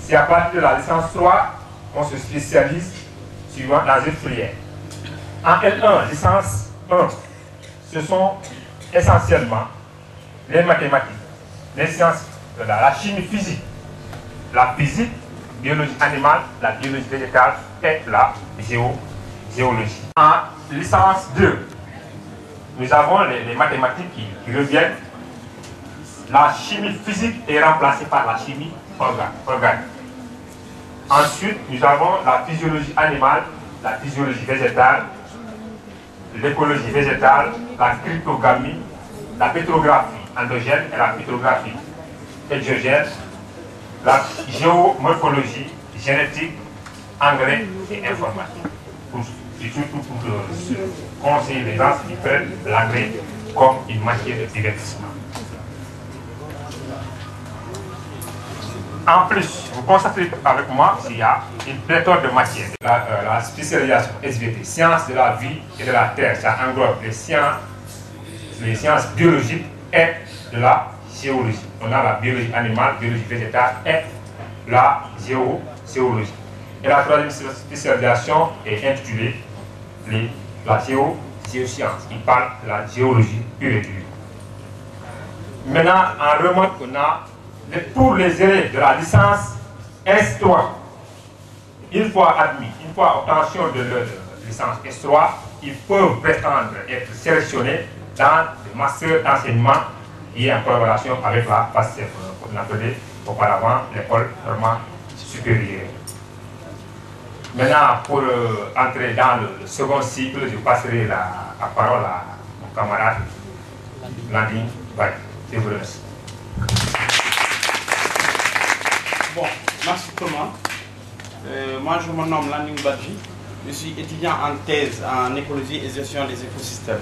C'est à partir de la licence 3 qu'on se spécialise suivant dans une filière. En L1, licence 1, ce sont essentiellement les mathématiques, les sciences, la chimie physique, la physique, biologie animale, la biologie végétale et la géologie. En licence 2, nous avons les mathématiques qui reviennent. La chimie physique est remplacée par la chimie organique. Ensuite, nous avons la physiologie animale, la physiologie végétale, l'écologie végétale, la cryptogamie, la pétrographie endogène et la pétrographie exogène, la géomorphologie, génétique, anglais et informatique. Et surtout pour conseiller les gens qui prennent l'anglais comme une matière de divertissement. En plus, vous constatez avec moi qu'il y a une pléthore de matières. La spécialisation SVT, sciences de la vie et de la terre, ça englobe les sciences biologiques et de la géologie. On a la biologie animale, biologie végétale et la géologie. Et la 3e spécialisation est intitulée la géoscience, qui parle de la géologie pure et dure. Maintenant, en remarque qu'on a pour les élèves de la licence S3, une fois admis, une fois obtention de leur licence S3, ils peuvent prétendre être sélectionnés dans le master d'enseignement qui est en collaboration avec la FASTEF, qu'on appelait auparavant l'école normale supérieure. Maintenant, pour entrer dans le second cycle, je passerai la parole à mon camarade Landing Baye. Je vous remercie. Bon, merci Thomas. Moi, je me nomme Landing Badji. Je suis étudiant en thèse en écologie et gestion des écosystèmes.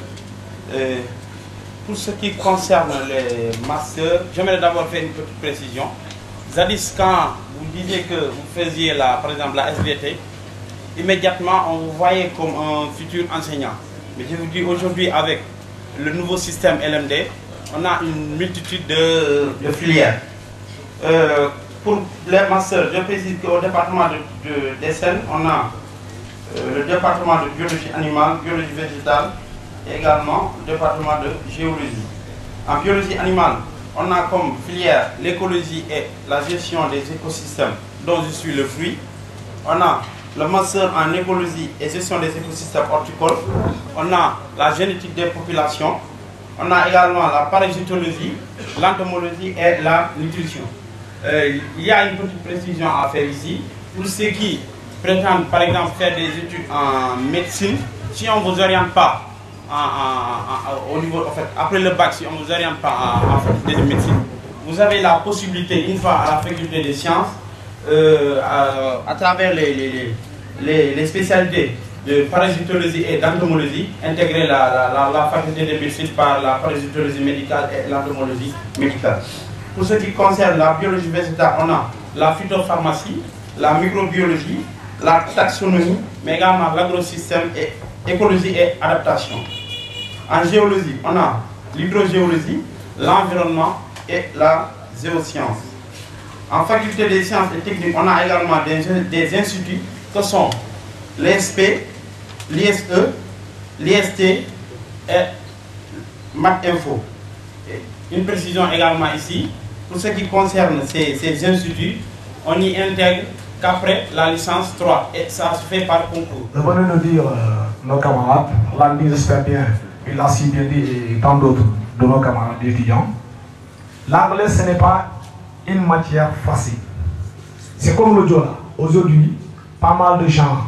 Pour ce qui concerne les masters, j'aimerais d'abord faire une petite précision. Zadis, quand vous disiez que vous faisiez par exemple la SVT, immédiatement on vous voyait comme un futur enseignant. Mais je vous dis aujourd'hui, avec le nouveau système LMD, on a une multitude de filières. Pour les masters, je précise qu'au département des Seines, on a le département de biologie animale, biologie végétale et également le département de géologie. En biologie animale, on a comme filière l'écologie et la gestion des écosystèmes dont je suis le fruit. On a le master en écologie et gestion des écosystèmes horticoles. On a la génétique des populations. On a également la parasitologie, l'entomologie et la nutrition. Il y a une petite précision à faire ici. Pour ceux qui prétendent par exemple faire des études en médecine, si on ne vous oriente pas au niveau, en fait, après le bac, si on ne vous oriente pas en faculté de médecine, vous avez la possibilité, une fois à la faculté des sciences, à travers les spécialités de parasitologie et d'entomologie, intégrer la faculté de médecine par la parasitologie médicale et l'entomologie médicale. Pour ce qui concerne la biologie végétale, on a la phytopharmacie, la microbiologie, la taxonomie, mais également l'agrosystème, et écologie et adaptation. En géologie, on a l'hydrogéologie, l'environnement et la géoscience. En faculté des sciences et techniques, on a également des instituts que sont l'ESP, l'ISE, l'IST et MathInfo. Une précision également ici, pour ce qui concerne ces instituts, on y intègre qu'après la licence 3 et ça se fait par concours. Je venais nous dire, nos camarades, Landy, j'espère bien, il l'a si bien dit, et tant d'autres de nos camarades étudiants, l'anglais ce n'est pas une matière facile. C'est comme le Diola. Aujourd'hui, pas mal de gens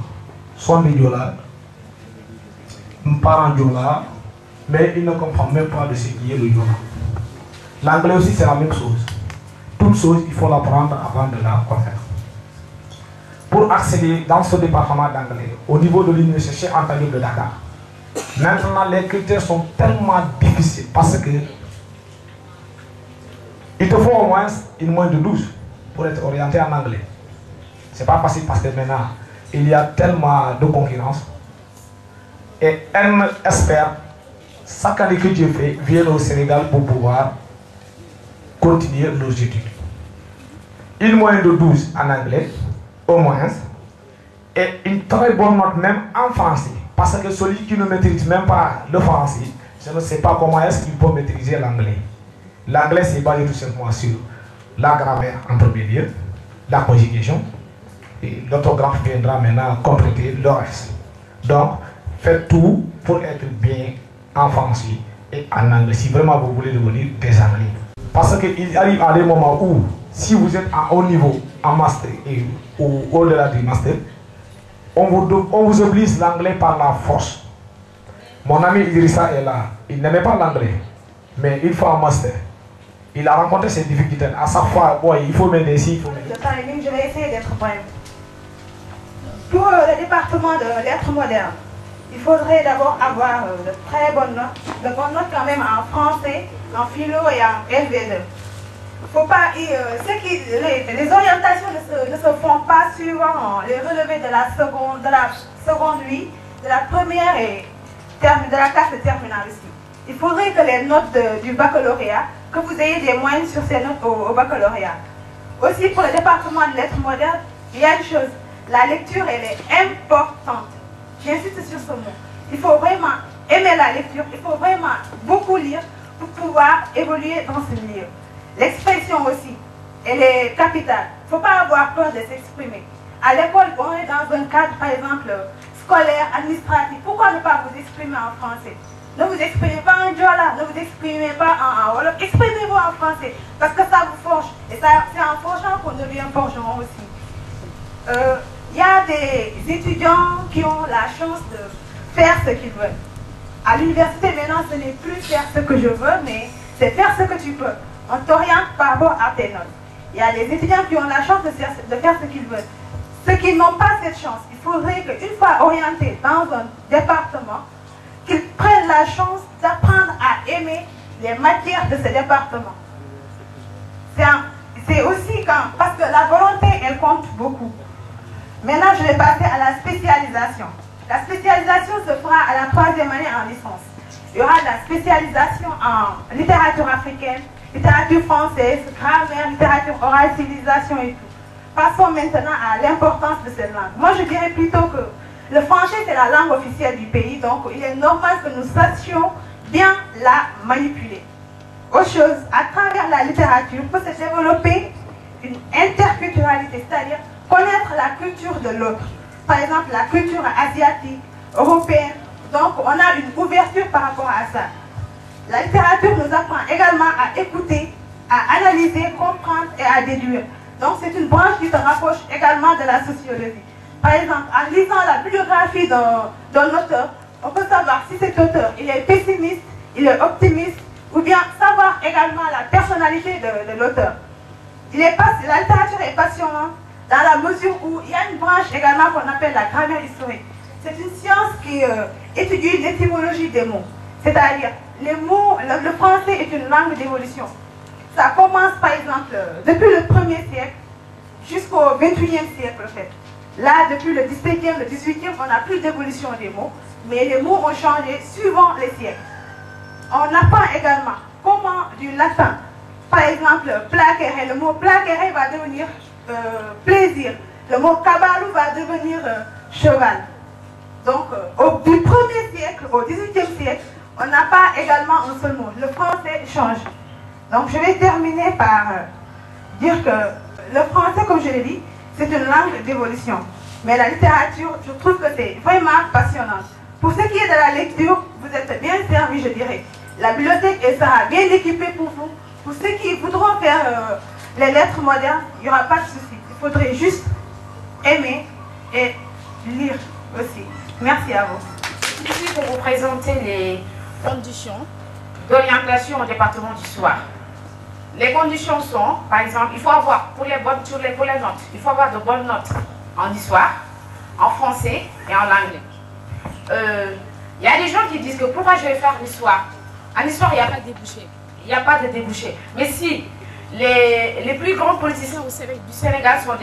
sont des Diola, parents Diola, mais ils ne comprennent même pas de ce qui est le Diola. L'anglais aussi, c'est la même chose. Toute chose, il faut l'apprendre avant de la faire. Pour accéder dans ce département d'anglais, au niveau de l'université Cheikh Anta Diop de Dakar, maintenant les critères sont tellement difficiles parce que il te faut au moins une moyenne de 12 pour être orienté en anglais. C'est pas facile parce que maintenant, il y a tellement de concurrence. Et un expert, chaque année que Dieu fait, vient au Sénégal pour pouvoir continuer leurs études. Une moyenne de 12 en anglais, au moins, et une très bonne note même en français. Parce que celui qui ne maîtrise même pas le français, je ne sais pas comment est-ce qu'il peut maîtriser l'anglais. L'anglais, c'est basé tout simplement sur la grammaire en premier lieu, la conjugation, et l'orthographe viendra maintenant compléter le reste. Donc, faites tout pour être bien en français et en anglais, si vraiment vous voulez devenir des anglais. Parce qu'il arrive à des moments où, si vous êtes à haut niveau, en master ou au-delà du master, on vous oblige l'anglais par la force. Mon ami Idrissa est là, il n'aimait pas l'anglais, mais une fois en master, il a rencontré ces difficultés. À chaque fois, ouais, il faut m'aider ici, il faut m'aider. Le timing, je vais essayer d'être bref. Pour le département de lettres modernes, il faudrait d'abord avoir de très bonnes notes quand même en français, en philo et en LV2. Faut pas, les orientations ne se font pas suivant les relevés de la seconde lui, de la première et de la classe de terminale aussi. Il faudrait que les notes du baccalauréat, que vous ayez des moyennes sur ces notes au baccalauréat. Aussi pour le département de lettres modernes, il y a une chose, la lecture elle est importante. J'insiste sur ce mot. Il faut vraiment aimer la lecture, il faut vraiment beaucoup lire pour pouvoir évoluer dans ce milieu. L'expression aussi, elle est capitale. Il ne faut pas avoir peur de s'exprimer. À l'école, on est dans un cadre, par exemple, scolaire, administratif. Pourquoi ne pas vous exprimer en français? Ne vous exprimez pas en Diola, ne vous exprimez pas en Wolof. Exprimez-vous en français, parce que ça vous forge. Et c'est en forgeant qu'on devient forgeron aussi. Il y a des étudiants qui ont la chance de faire ce qu'ils veulent. À l'université, maintenant, ce n'est plus faire ce que je veux, mais c'est faire ce que tu peux. On t'oriente par rapport à tes notes. Il y a des étudiants qui ont la chance de faire ce qu'ils veulent. Ceux qui n'ont pas cette chance, il faudrait qu'une fois orientés dans un département, qu'ils prennent la chance d'apprendre à aimer les matières de ce département. C'est aussi parce que la volonté, elle compte beaucoup. Maintenant, je vais passer à la spécialisation. La spécialisation se fera à la 3e année en licence. Il y aura de la spécialisation en littérature africaine, littérature française, grammaire, littérature orale, civilisation et tout. Passons maintenant à l'importance de cette langue. Moi, je dirais plutôt que le français, c'est la langue officielle du pays, donc il est normal que nous sachions bien la manipuler. Autre chose, à travers la littérature, peut se développer une interculturalité, c'est-à-dire connaître la culture de l'autre. Par exemple, la culture asiatique, européenne. Donc, on a une ouverture par rapport à ça. La littérature nous apprend également à écouter, à analyser, comprendre et à déduire. Donc, c'est une branche qui se rapproche également de la sociologie. Par exemple, en lisant la biographie d'un auteur, on peut savoir si cet auteur il est pessimiste, il est optimiste, ou bien savoir également la personnalité de l'auteur. La littérature est passionnante dans la mesure où il y a une branche également qu'on appelle la grammaire historique. C'est une science qui étudie l'étymologie des mots. C'est-à-dire, les mots, le français est une langue d'évolution. Ça commence par exemple depuis le 1er siècle jusqu'au 21e siècle en fait. Là, depuis le 17e, le 18e, on n'a plus d'évolution des mots, mais les mots ont changé suivant les siècles. On apprend également comment du latin, par exemple, placere, le mot placere va devenir plaisir. Le mot cabalou va devenir cheval. Donc, du 1er siècle au 18e siècle, on n'a pas également un seul mot. Le français change. Donc, je vais terminer par dire que le français, comme je l'ai dit, c'est une langue d'évolution. Mais la littérature, je trouve que c'est vraiment passionnant. Pour ce qui est de la lecture, vous êtes bien servis, je dirais. La bibliothèque, elle sera bien équipée pour vous. Pour ceux qui voudront faire les lettres modernes, il n'y aura pas de souci. Il faudrait juste aimer et lire aussi. Merci à vous. Ici pour vous présenter les conditions d'orientation au département d'histoire. Les conditions sont, par exemple, il faut avoir, pour les notes, il faut avoir de bonnes notes en histoire, en français et en anglais. Il y a des gens qui disent que pourquoi je vais faire l'histoire? En histoire, il n'y a pas de débouché. Il n'y a pas de débouché. Mais si les plus grands politiciens du Sénégal sont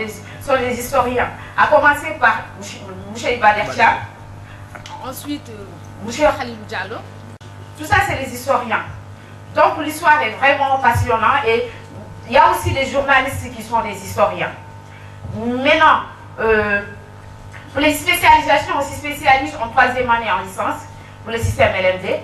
des historiens, à commencer par Mouché Ibadertia, ensuite Mouché Khalilou Diallo, tout ça c'est les historiens. Donc l'histoire est vraiment passionnante et il y a aussi des journalistes qui sont des historiens. Maintenant, pour les spécialisations, aussi spécialistes en 3e année en licence, pour le système LMD,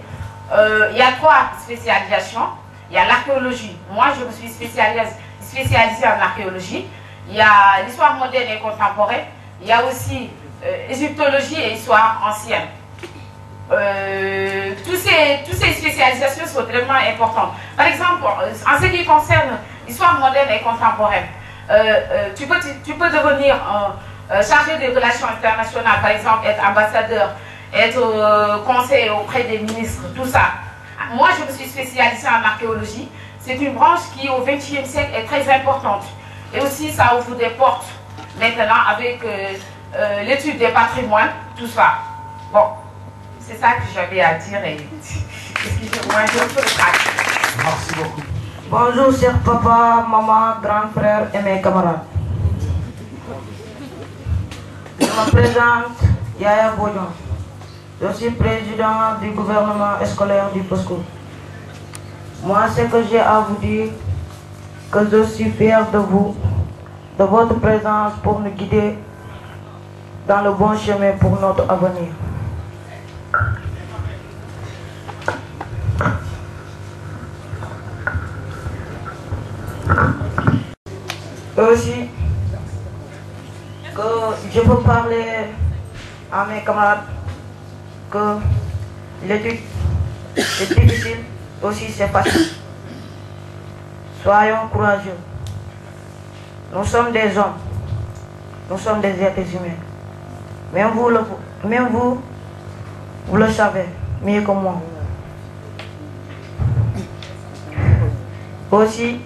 il y a 3 spécialisations. Il y a l'archéologie. Moi, je me suis spécialisée en archéologie. Il y a l'histoire moderne et contemporaine. Il y a aussi égyptologie et histoire ancienne. Toutes ces spécialisations sont vraiment importantes. Par exemple, en ce qui concerne l'histoire moderne et contemporaine, tu peux devenir chargé des relations internationales, par exemple, être ambassadeur, être conseiller auprès des ministres, tout ça. Moi, je me suis spécialisée en archéologie. C'est une branche qui, au XXe siècle, est très importante. Et aussi, ça ouvre des portes maintenant avec l'étude des patrimoines, tout ça. Bon, c'est ça que j'avais à dire. Et excusez-moi, je peux le faire. Merci beaucoup. Bonjour, cher papa, maman, grand frère et mes camarades. Je me présente, Yaya Bodjon. Je suis président du gouvernement scolaire du POSCO. Moi, ce que j'ai à vous dire, que je suis fier de vous, de votre présence pour nous guider dans le bon chemin pour notre avenir. Aussi, que je peux parler à mes camarades que l'étude est difficile, aussi c'est facile. Soyons courageux. Nous sommes des hommes, nous sommes des êtres humains. Même vous le savez mieux que moi. Aussi,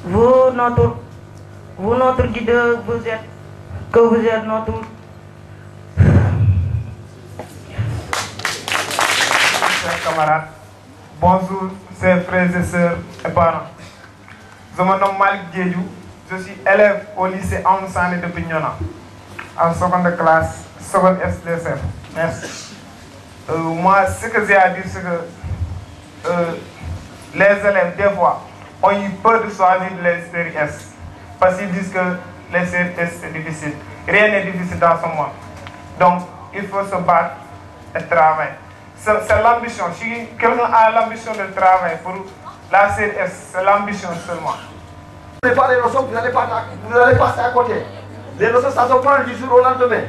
vous notre guide, vous êtes notre... Chers camarades, bonjour, chers frères et sœurs et parents. Je me nomme Malik Diédhiou, je suis élève au lycée Amadou Sané de Bignona, en seconde classe, seconde SDSF. Merci. Moi, ce que j'ai à dire, c'est que les élèves, des fois, ont eu peur de choisir les séries S, parce qu'ils disent que les séries S, c'est difficile. Rien n'est difficile dans ce monde. Donc, il faut se battre et travailler. C'est l'ambition. Si quelqu'un a l'ambition de travailler pour la série S, c'est l'ambition seulement. Vous n'avez pas les leçons, vous allez passer à côté. Les leçons, ça se prend du jour au lendemain.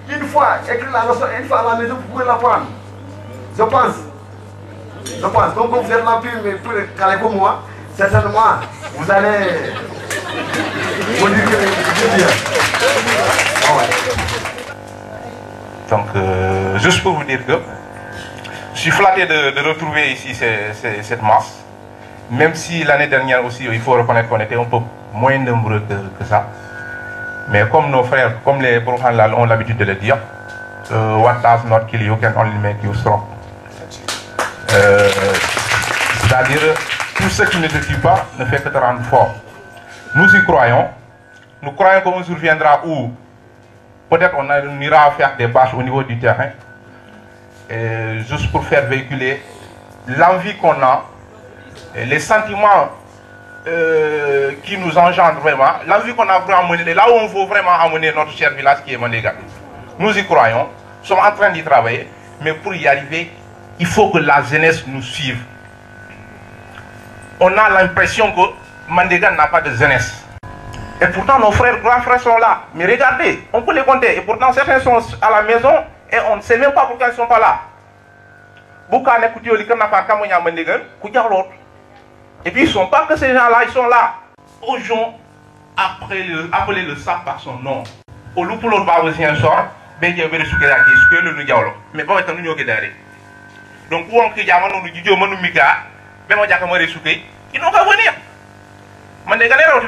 Une fois, écrire la leçon, une fois à la maison, vous pouvez la prendre. Je pense, comme vous êtes là plus calé comme moi, certainement, vous allez vous dire que c'est bien. Ah ouais. Donc, juste pour vous dire que je suis flatté de retrouver ici cette masse, même si l'année dernière aussi, il faut reconnaître qu'on était un peu moins nombreux que ça. Mais comme nos frères, comme les Burhan ont l'habitude de le dire, what does not kill you can only make you strong. C'est-à-dire, tout ce qui ne te tue pas ne fait que te rendre fort. Nous y croyons. Nous croyons qu'un jour viendra où peut-être on ira faire des bâches au niveau du terrain, juste pour faire véhiculer l'envie qu'on a, les sentiments qui nous engendrent vraiment, l'envie qu'on a pour amener, là où on veut vraiment amener notre cher village qui est Mandéga. Nous y croyons, nous sommes en train d'y travailler, mais pour y arriver, il faut que la jeunesse nous suive. On a l'impression que Mandéga n'a pas de jeunesse. Et pourtant, nos grands frères sont là. Mais regardez, on peut les compter. Et pourtant, certains sont à la maison et on ne sait même pas pourquoi ils ne sont pas là. Et puis, ils ne sont pas que ces gens-là, ils sont là. Aux gens, appelez le sac par son nom. au loup pour l'autre bas aussi un sort, ben il y a des soucis là qui est le nous dialogue. Mais bon, étant nous qui derrière. Donc où on qui diamant nous dit manu mika, ben on dirait que moi des soucis, ils n'ont qu'à venir. Man des galères au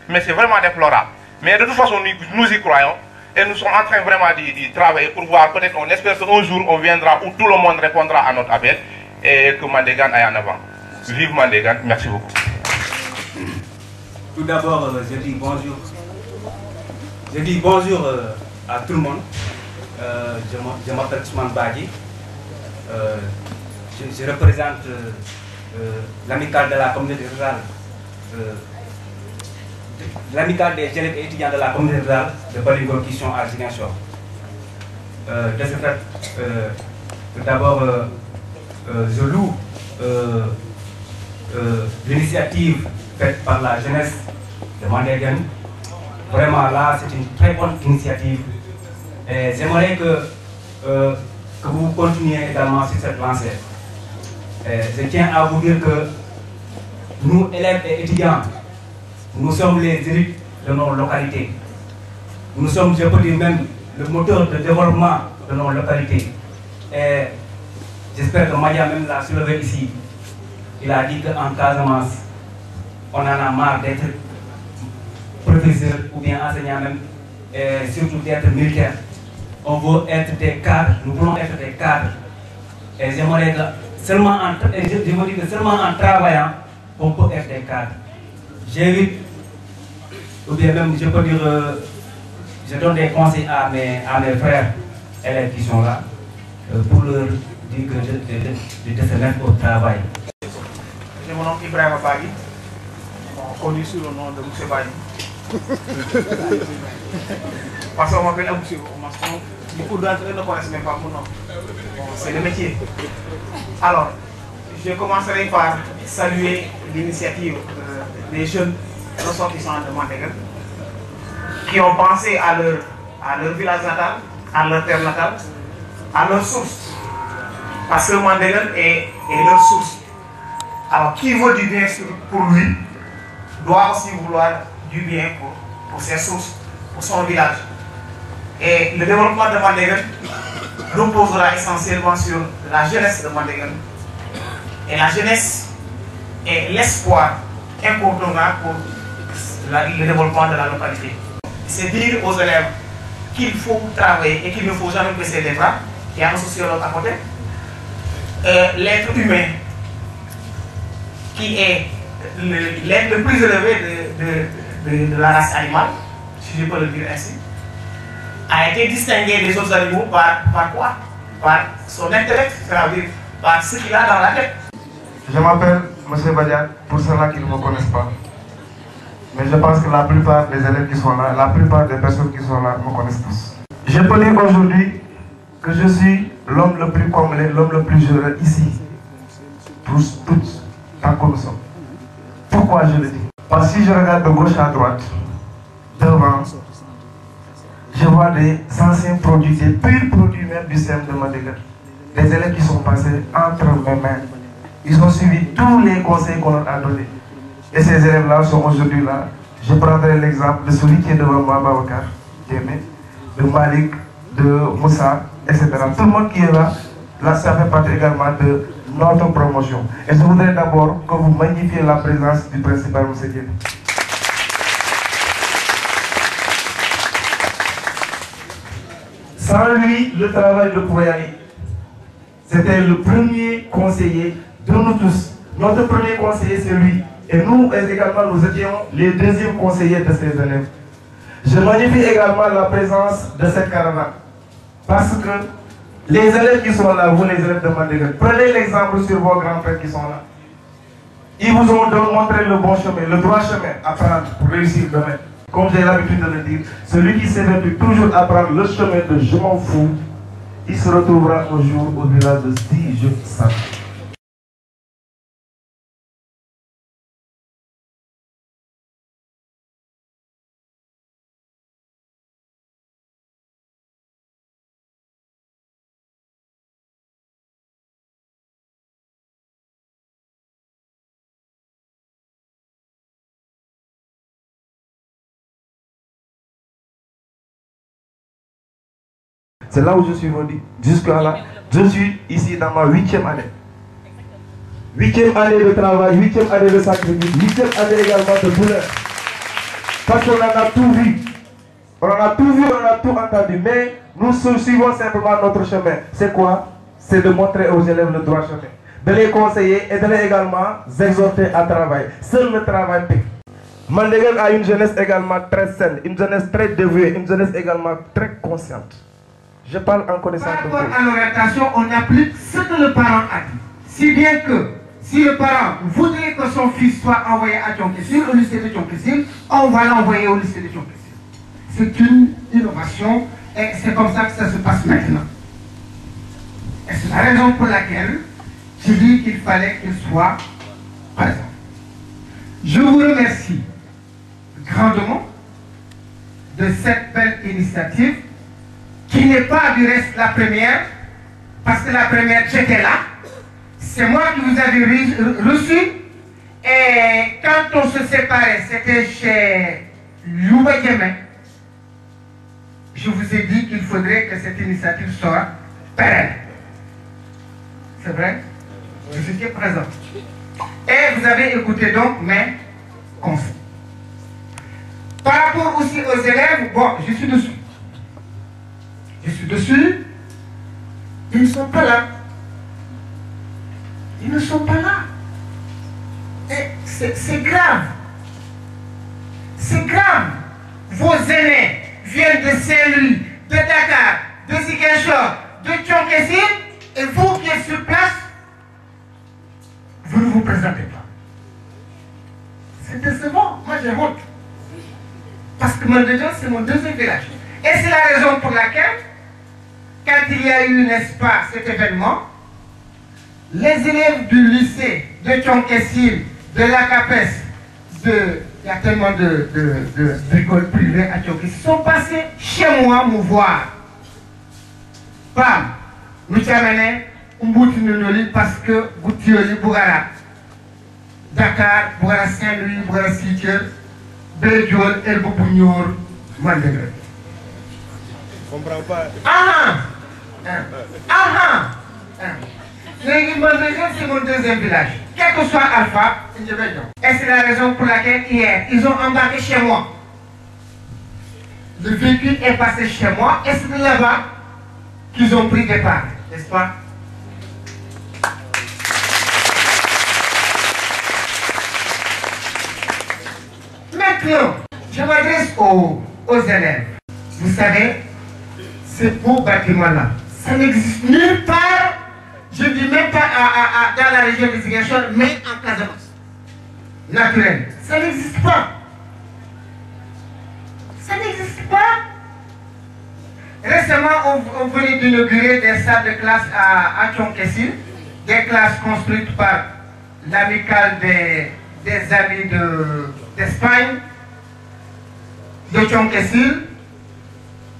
mais c'est vraiment déplorable. Mais de toute façon, nous y croyons et nous sommes en train vraiment d'y travailler pour voir, peut-être, on espère qu'un jour on viendra où tout le monde répondra à notre appel et que Mandégan aille en avant. Vive Mandégan, merci beaucoup. Tout d'abord, je dis bonjour. Je dis bonjour à tout le monde. Je m'appelle Ousmane Badji. Je représente l'amicale de la communauté rurale. L'amicale des élèves et étudiants de la communauté rurale de Balingo qui sont à Ziguinchor. De ce fait, tout d'abord, je loue l'initiative faite par la jeunesse de Mandégan. Vraiment là, c'est une très bonne initiative. Et j'aimerais que vous continuiez également sur cette lancée. Et je tiens à vous dire que nous, élèves et étudiants, nous sommes les élites de nos localités. Nous sommes, je peux dire même, le moteur de développement de nos localités. Et j'espère que Maya même l'a soulevé ici. Il a dit qu'en Casamance, on en a marre d'être professeur ou bien enseignant même, et surtout d'être militaire. On veut être des cadres, nous voulons être des cadres. Et j'aimerais que seulement en travaillant, on peut être des cadres. J'invite, ou bien même je peux dire, je donne des conseils à mes frères élèves qui sont là, pour leur dire que de se mettre au travail. Je me nomme Ibrahima Bagui, connu sous le nom de M. Bagui. Parce qu'on m'appelle Aboussou, beaucoup d'entre eux ne connaissent même pas mon nom. Bon, c'est le métier. Alors, je commencerai par saluer l'initiative des jeunes ressortissants de Mandégan qui ont pensé à leur village natal, à leur terre natale, à leur source. Parce que Mandégan est leur source. Alors, qui veut du bien pour lui doit aussi vouloir du bien pour ses sources, pour son village. Et le développement de Mandégan reposera essentiellement sur la jeunesse de Mandégan. Et la jeunesse est l'espoir incontournable pour le développement de la localité. C'est dire aux élèves qu'il faut travailler et qu'il ne faut jamais baisser les bras. Il y a un sociologue à côté. L'être humain, qui est l'être le plus élevé de la race animale, si je peux le dire ainsi, a été distingué des autres animaux par quoi? Par son intellect, c'est-à-dire par ce qu'il a dans la tête. Je m'appelle M. Badiak, pour ceux-là qui ne me connaissent pas. Mais je pense que la plupart des élèves qui sont là, la plupart des personnes qui sont là me connaissent tous. Je peux dire aujourd'hui que je suis l'homme le plus comblé, l'homme le plus heureux ici. Tous, toutes, tant que nous sommes. Pourquoi je le dis? Parce que si je regarde de gauche à droite, devant, je vois des anciens produits, des purs produits même du CEM de Mandégan. Des élèves qui sont passés entre mes mains. Ils ont suivi tous les conseils qu'on leur a donnés. Et ces élèves-là sont aujourd'hui là. Je prendrai l'exemple de celui qui est devant moi, Babacar, de Malik, de Moussa, etc. Tout le monde qui est là, ça fait partie également de notre promotion. Et je voudrais d'abord que vous magnifiez la présence du principal Moussa Diène. Sans lui, le travail ne pourrait aller. C'était le premier conseiller de nous tous. Notre premier conseiller, c'est lui. Et nous également, nous étions les deuxièmes conseillers de ces élèves. Je magnifie également la présence de cette caravane. Parce que les élèves qui sont là, vous les élèves de Mandégan, prenez l'exemple sur vos grands frères qui sont là. Ils vous ont montré le bon chemin, le droit chemin à prendre pour réussir demain. Comme j'ai l'habitude de le dire, celui qui s'éveille toujours à prendre le chemin de je m'en fous, il se retrouvera un jour au village de si je savais. C'est là où je suis venu. Jusqu'à là, je suis ici dans ma 8e année. 8e année de travail, 8e année de sacrifice, 8e année également de douleur. Parce qu'on en a tout vu. On en a tout vu, on en a tout entendu. Mais nous suivons simplement notre chemin. C'est quoi? C'est de montrer aux élèves le droit chemin. De les conseiller et de les également exhorter à travailler. Seul le travail paie. Mandégan a une jeunesse également très saine, une jeunesse très dévouée, une jeunesse également très consciente. Je parle en connaissance de cause. Par rapport à l'orientation, on applique ce que le parent a dit. Si bien que, si le parent voudrait que son fils soit envoyé à Thionck-Essyl, au lycée de Thionck-Essyl, on va l'envoyer au lycée de Thionck-Essyl. C'est une innovation et c'est comme ça que ça se passe maintenant. Et c'est la raison pour laquelle je dis qu'il fallait qu'il soit présent. Je vous remercie grandement de cette belle initiative qui n'est pas du reste la première, parce que la première j'étais là, c'est moi qui vous avais reçu, et quand on se séparait, c'était chez Louba Djemé, je vous ai dit qu'il faudrait que cette initiative soit pérenne. C'est vrai? Vous étiez présent. Et vous avez écouté donc mes conseils. Par rapport aussi aux élèves, bon, je suis dessus. Je suis dessus. Ils ne sont pas là. Ils ne sont pas là. Et c'est grave. C'est grave. Vos aînés viennent de Saint-Louis, de Dakar, de Ziguinchor, de Thionck-Essyl, et vous qui êtes sur place, vous ne vous présentez pas. C'est décevant. Moi, j'ai honte. Parce que Mandégan, c'est mon deuxième village. Et c'est la raison pour laquelle, quand il y a eu, n'est-ce pas, cet événement, les élèves du lycée de Thionck-Essyl, de l'ACAPES, il y a tellement d'écoles privées à Thionck-Essyl, sont passés chez moi me voir. Bam! Nous t'amenons parce que Goutioli, Bougara, Dakar, Bougara Saint-Louis, Bougara Sitir, Bédiol, El Boubougnor, Mandégan. Je ne comprends pas. C'est mon deuxième village. Quel que soit Alpha, et c'est la raison pour laquelle hier, ils ont embarqué chez moi. Le véhicule est passé chez moi et c'est de là-bas qu'ils ont pris départ, n'est-ce pas? Maintenant, je m'adresse aux élèves. Vous savez, ce beau bâtiment-là, ça n'existe nulle part, je ne dis même pas dans la région de Ziguinchor, mais en Casamance. Naturel. Ça n'existe pas. Ça n'existe pas. Récemment, on venait d'inaugurer des salles de classe à Thionck-Essyl, des classes construites par l'amicale des amis d'Espagne, de Thionck-Essyl.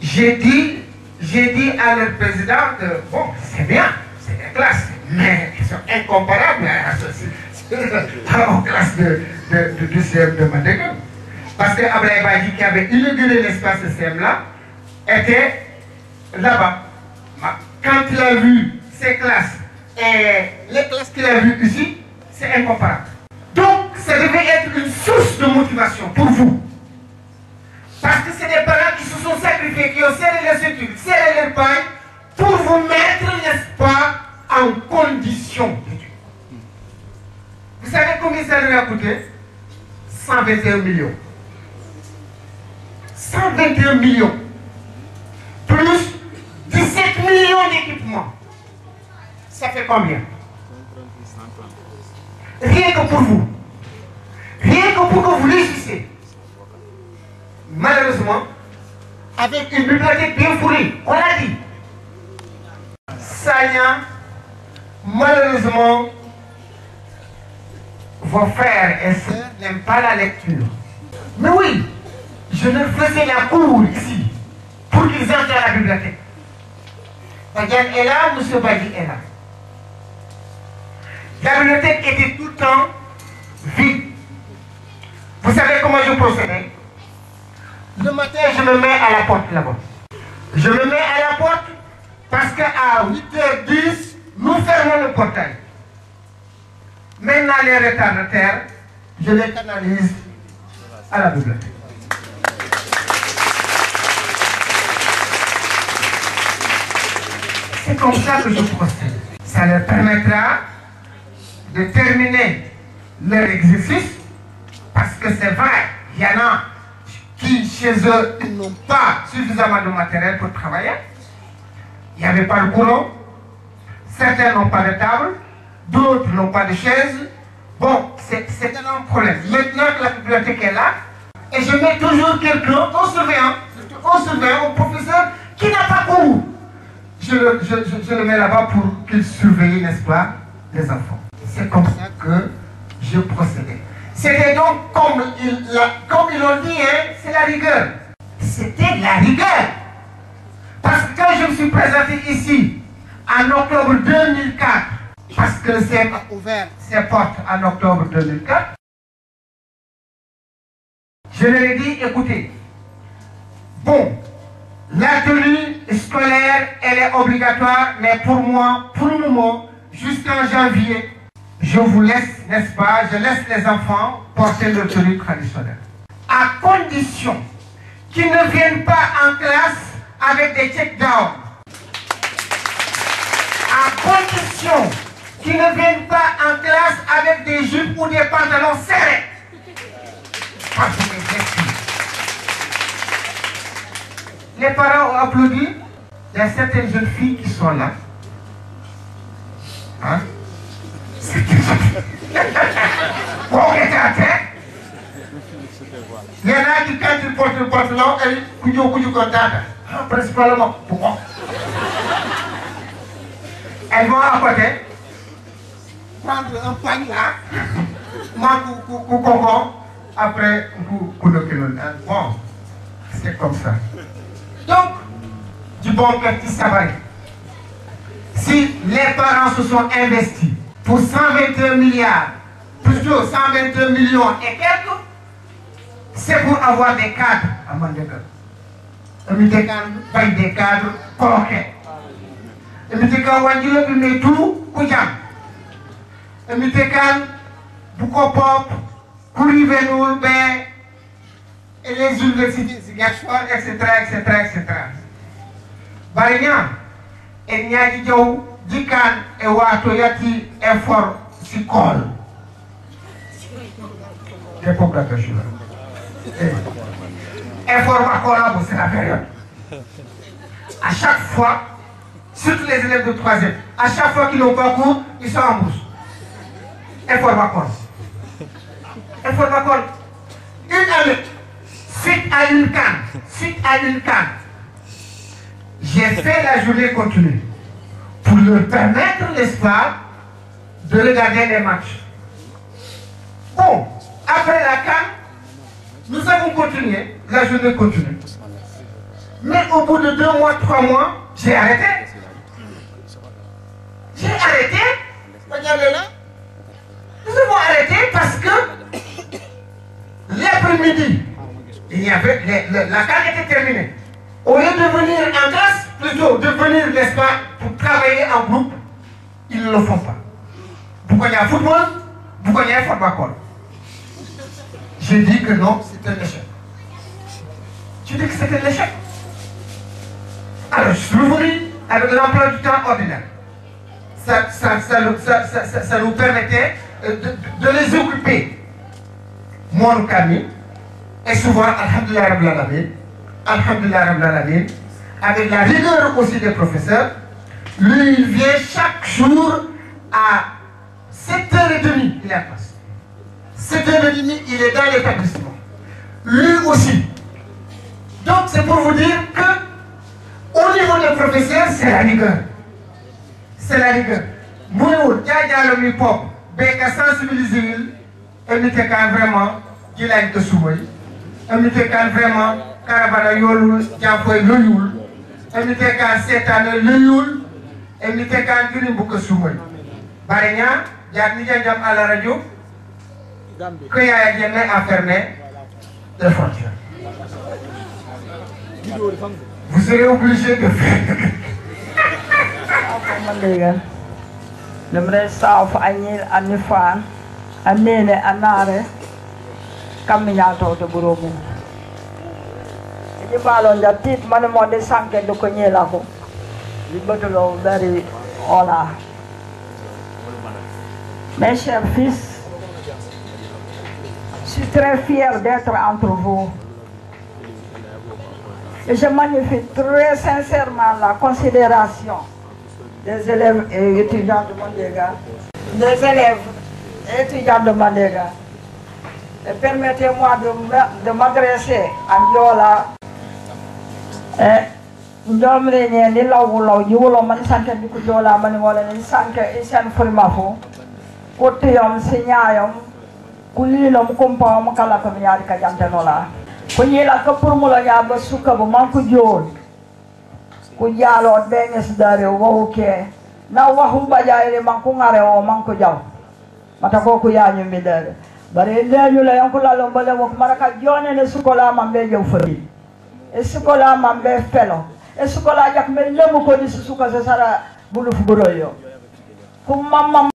J'ai dit à leur président que, bon, c'est bien, c'est des classes, mais elles sont incomparables aux classes du CM de Mandégan. Parce que Ablaye Badji, qui avait inauguré l'espace CM-là, était là-bas. Quand il a vu ces classes et les classes qu'il a vues ici, c'est incomparable. Donc, ça devait être une source de motivation pour vous. Parce que c'est des parents qui se sont sacrifiés, qui ont serré les ceintures, serré les pailles, pour vous mettre, n'est-ce pas, en condition d'études. Vous savez combien ça leur a coûté? 121 millions. 121 millions. Plus 17 millions d'équipements. Ça fait combien? Rien que pour vous. Rien que pour que vous réussissiez. Malheureusement, avec une bibliothèque bien fournie, on l'a dit. Sagna, malheureusement, vos frères et sœurs n'aiment pas la lecture. Mais oui, je leur faisais la cour ici, pour qu'ils entrent à la bibliothèque. Badian est là, M. Badi est là. La bibliothèque était tout le temps vide. Vous savez comment je procédais? Le matin, je me mets à la porte là-bas. Je me mets à la porte, à 8h10, nous fermons le portail. Maintenant, les retardataires, je les canalise à la bibliothèque. C'est comme ça que je procède. Ça leur permettra de terminer leur exercice, parce que c'est vrai, il y en a qui, chez eux, n'ont pas suffisamment de matériel pour travailler. Il n'y avait pas de courant. Certains n'ont pas de table, d'autres n'ont pas de chaise. Bon, c'est un problème. Maintenant que la bibliothèque est là, et je mets toujours quelqu'un au surveillant, au professeur qui n'a pas cours. Je le mets là-bas pour qu'il surveille, n'est-ce pas, les enfants. C'est comme ça que je procédais. C'était donc, comme ils l'ont dit, hein, c'est la rigueur. C'était la rigueur. Parce que quand je me suis présenté ici, en octobre 2004, parce que le CEP a ouvert ses portes en octobre 2004, je leur ai dit, écoutez, bon, la tenue scolaire, elle est obligatoire, mais pour moi, pour le moment, jusqu'en janvier, je vous laisse, n'est-ce pas, je laisse les enfants porter leur tenue traditionnelle. À condition qu'ils ne viennent pas en classe avec des check-downs. À condition qu'ils ne viennent pas en classe avec des jupes ou des pantalons serrés. Parce que les parents ont applaudi. Il y a certaines jeunes filles qui sont là. Hein? Bon, il y en a qui, quand ils portent le pantalon, elles principalement, pourquoi? Elles vont à côté, prendre un pagne là, après, bon, c'est comme ça. Donc, du bon petit savary. Si les parents se sont investis pour 121 milliards, plutôt 122 millions et quelques, c'est pour avoir des cadres à Mandégan. Des cadres coloqués. Tout, beaucoup pop, Kourivenoul, et les universités, etc., etc., etc. Barignan, et Nyadidjo, Dikan, et Watoyati, effort, Sikol. C'est pour la question. Effort Makola, c'est la période. À chaque fois, surtout les élèves de 3e, à chaque fois qu'ils n'ont pas cours, ils sont en bourse. Effort Makola. Effort Makola. Une année, suite à une canne, j'ai fait la journée continue pour leur permettre, n'est-ce pas, de regarder les matchs. Bon, après la canne, nous avons continué, la journée continue. Mais au bout de 2 mois, 3 mois, j'ai arrêté. Regardez là. Nous avons arrêté parce que l'après-midi, il y avait, la canne était terminée. Au lieu de venir en classe, plutôt de venir, n'est-ce pas, pour travailler en groupe, ils ne le font pas. Vous connaissez le football, vous connaissez le football. J'ai dit que non, c'est un échec. J'ai dit que c'était un échec. Alors, je suis revenu avec l'emploi du temps ordinaire. Ça nous permettait de les occuper. Moi, le Camille, et souvent, alhamdoulilah rabbil alamin, avec la rigueur aussi des professeurs, lui, il vient chaque jour à 7h30, il est en classe. 7h30, il est dans l'établissement. Lui aussi. Donc, c'est pour vous dire que, au niveau des professeurs, c'est la rigueur. C'est la rigueur. Mouyoul, Djadja le mi-pop, Beka sensibiliser, et nous quand vraiment, il a été soumis. Et nous quand vraiment, Caravana Yolou, Djafoy Loyoul, et nous quand cette année Loyoul, et nous quand Gurimbuka soumis. Barignan, Djadja Djam à la radio, que Yaya Djemé a fermé les frontières. Vous serez obligé de faire. Mandega. Numre South Anil Anifan, Anene Anare, Caminato de Burobu. Di balon da tit mane mo de sanke do ko nyela ko. Di botolo dari ola. Mes chers fils, je suis très fier d'être entre vous. Et je magnifie très sincèrement la considération des élèves et étudiants de Mandega, des élèves et étudiants de Mandega. Et permettez-moi de m'adresser à Ndiola. Ndomre ne ni lawulo yulo man sanke bi ko jola man wala ni sanke isen fulmafo ko tiyom sinyayom kulilom kumpa mo kala ko nyaari ka jantanola ko nyela ko pour mo la ya ba suka bo man ko jol ko jalo benes dare wo ke na wahu bajaire man ko ngare o man ko jaw mata ko ko yañu mi dare bare leñu la yanko la lo bale mo maraka jone ne sukola man be jow fari e sukola man be felo e sukola jak me lemu ko ni suka sa sara bulu fuburoyo ko mamma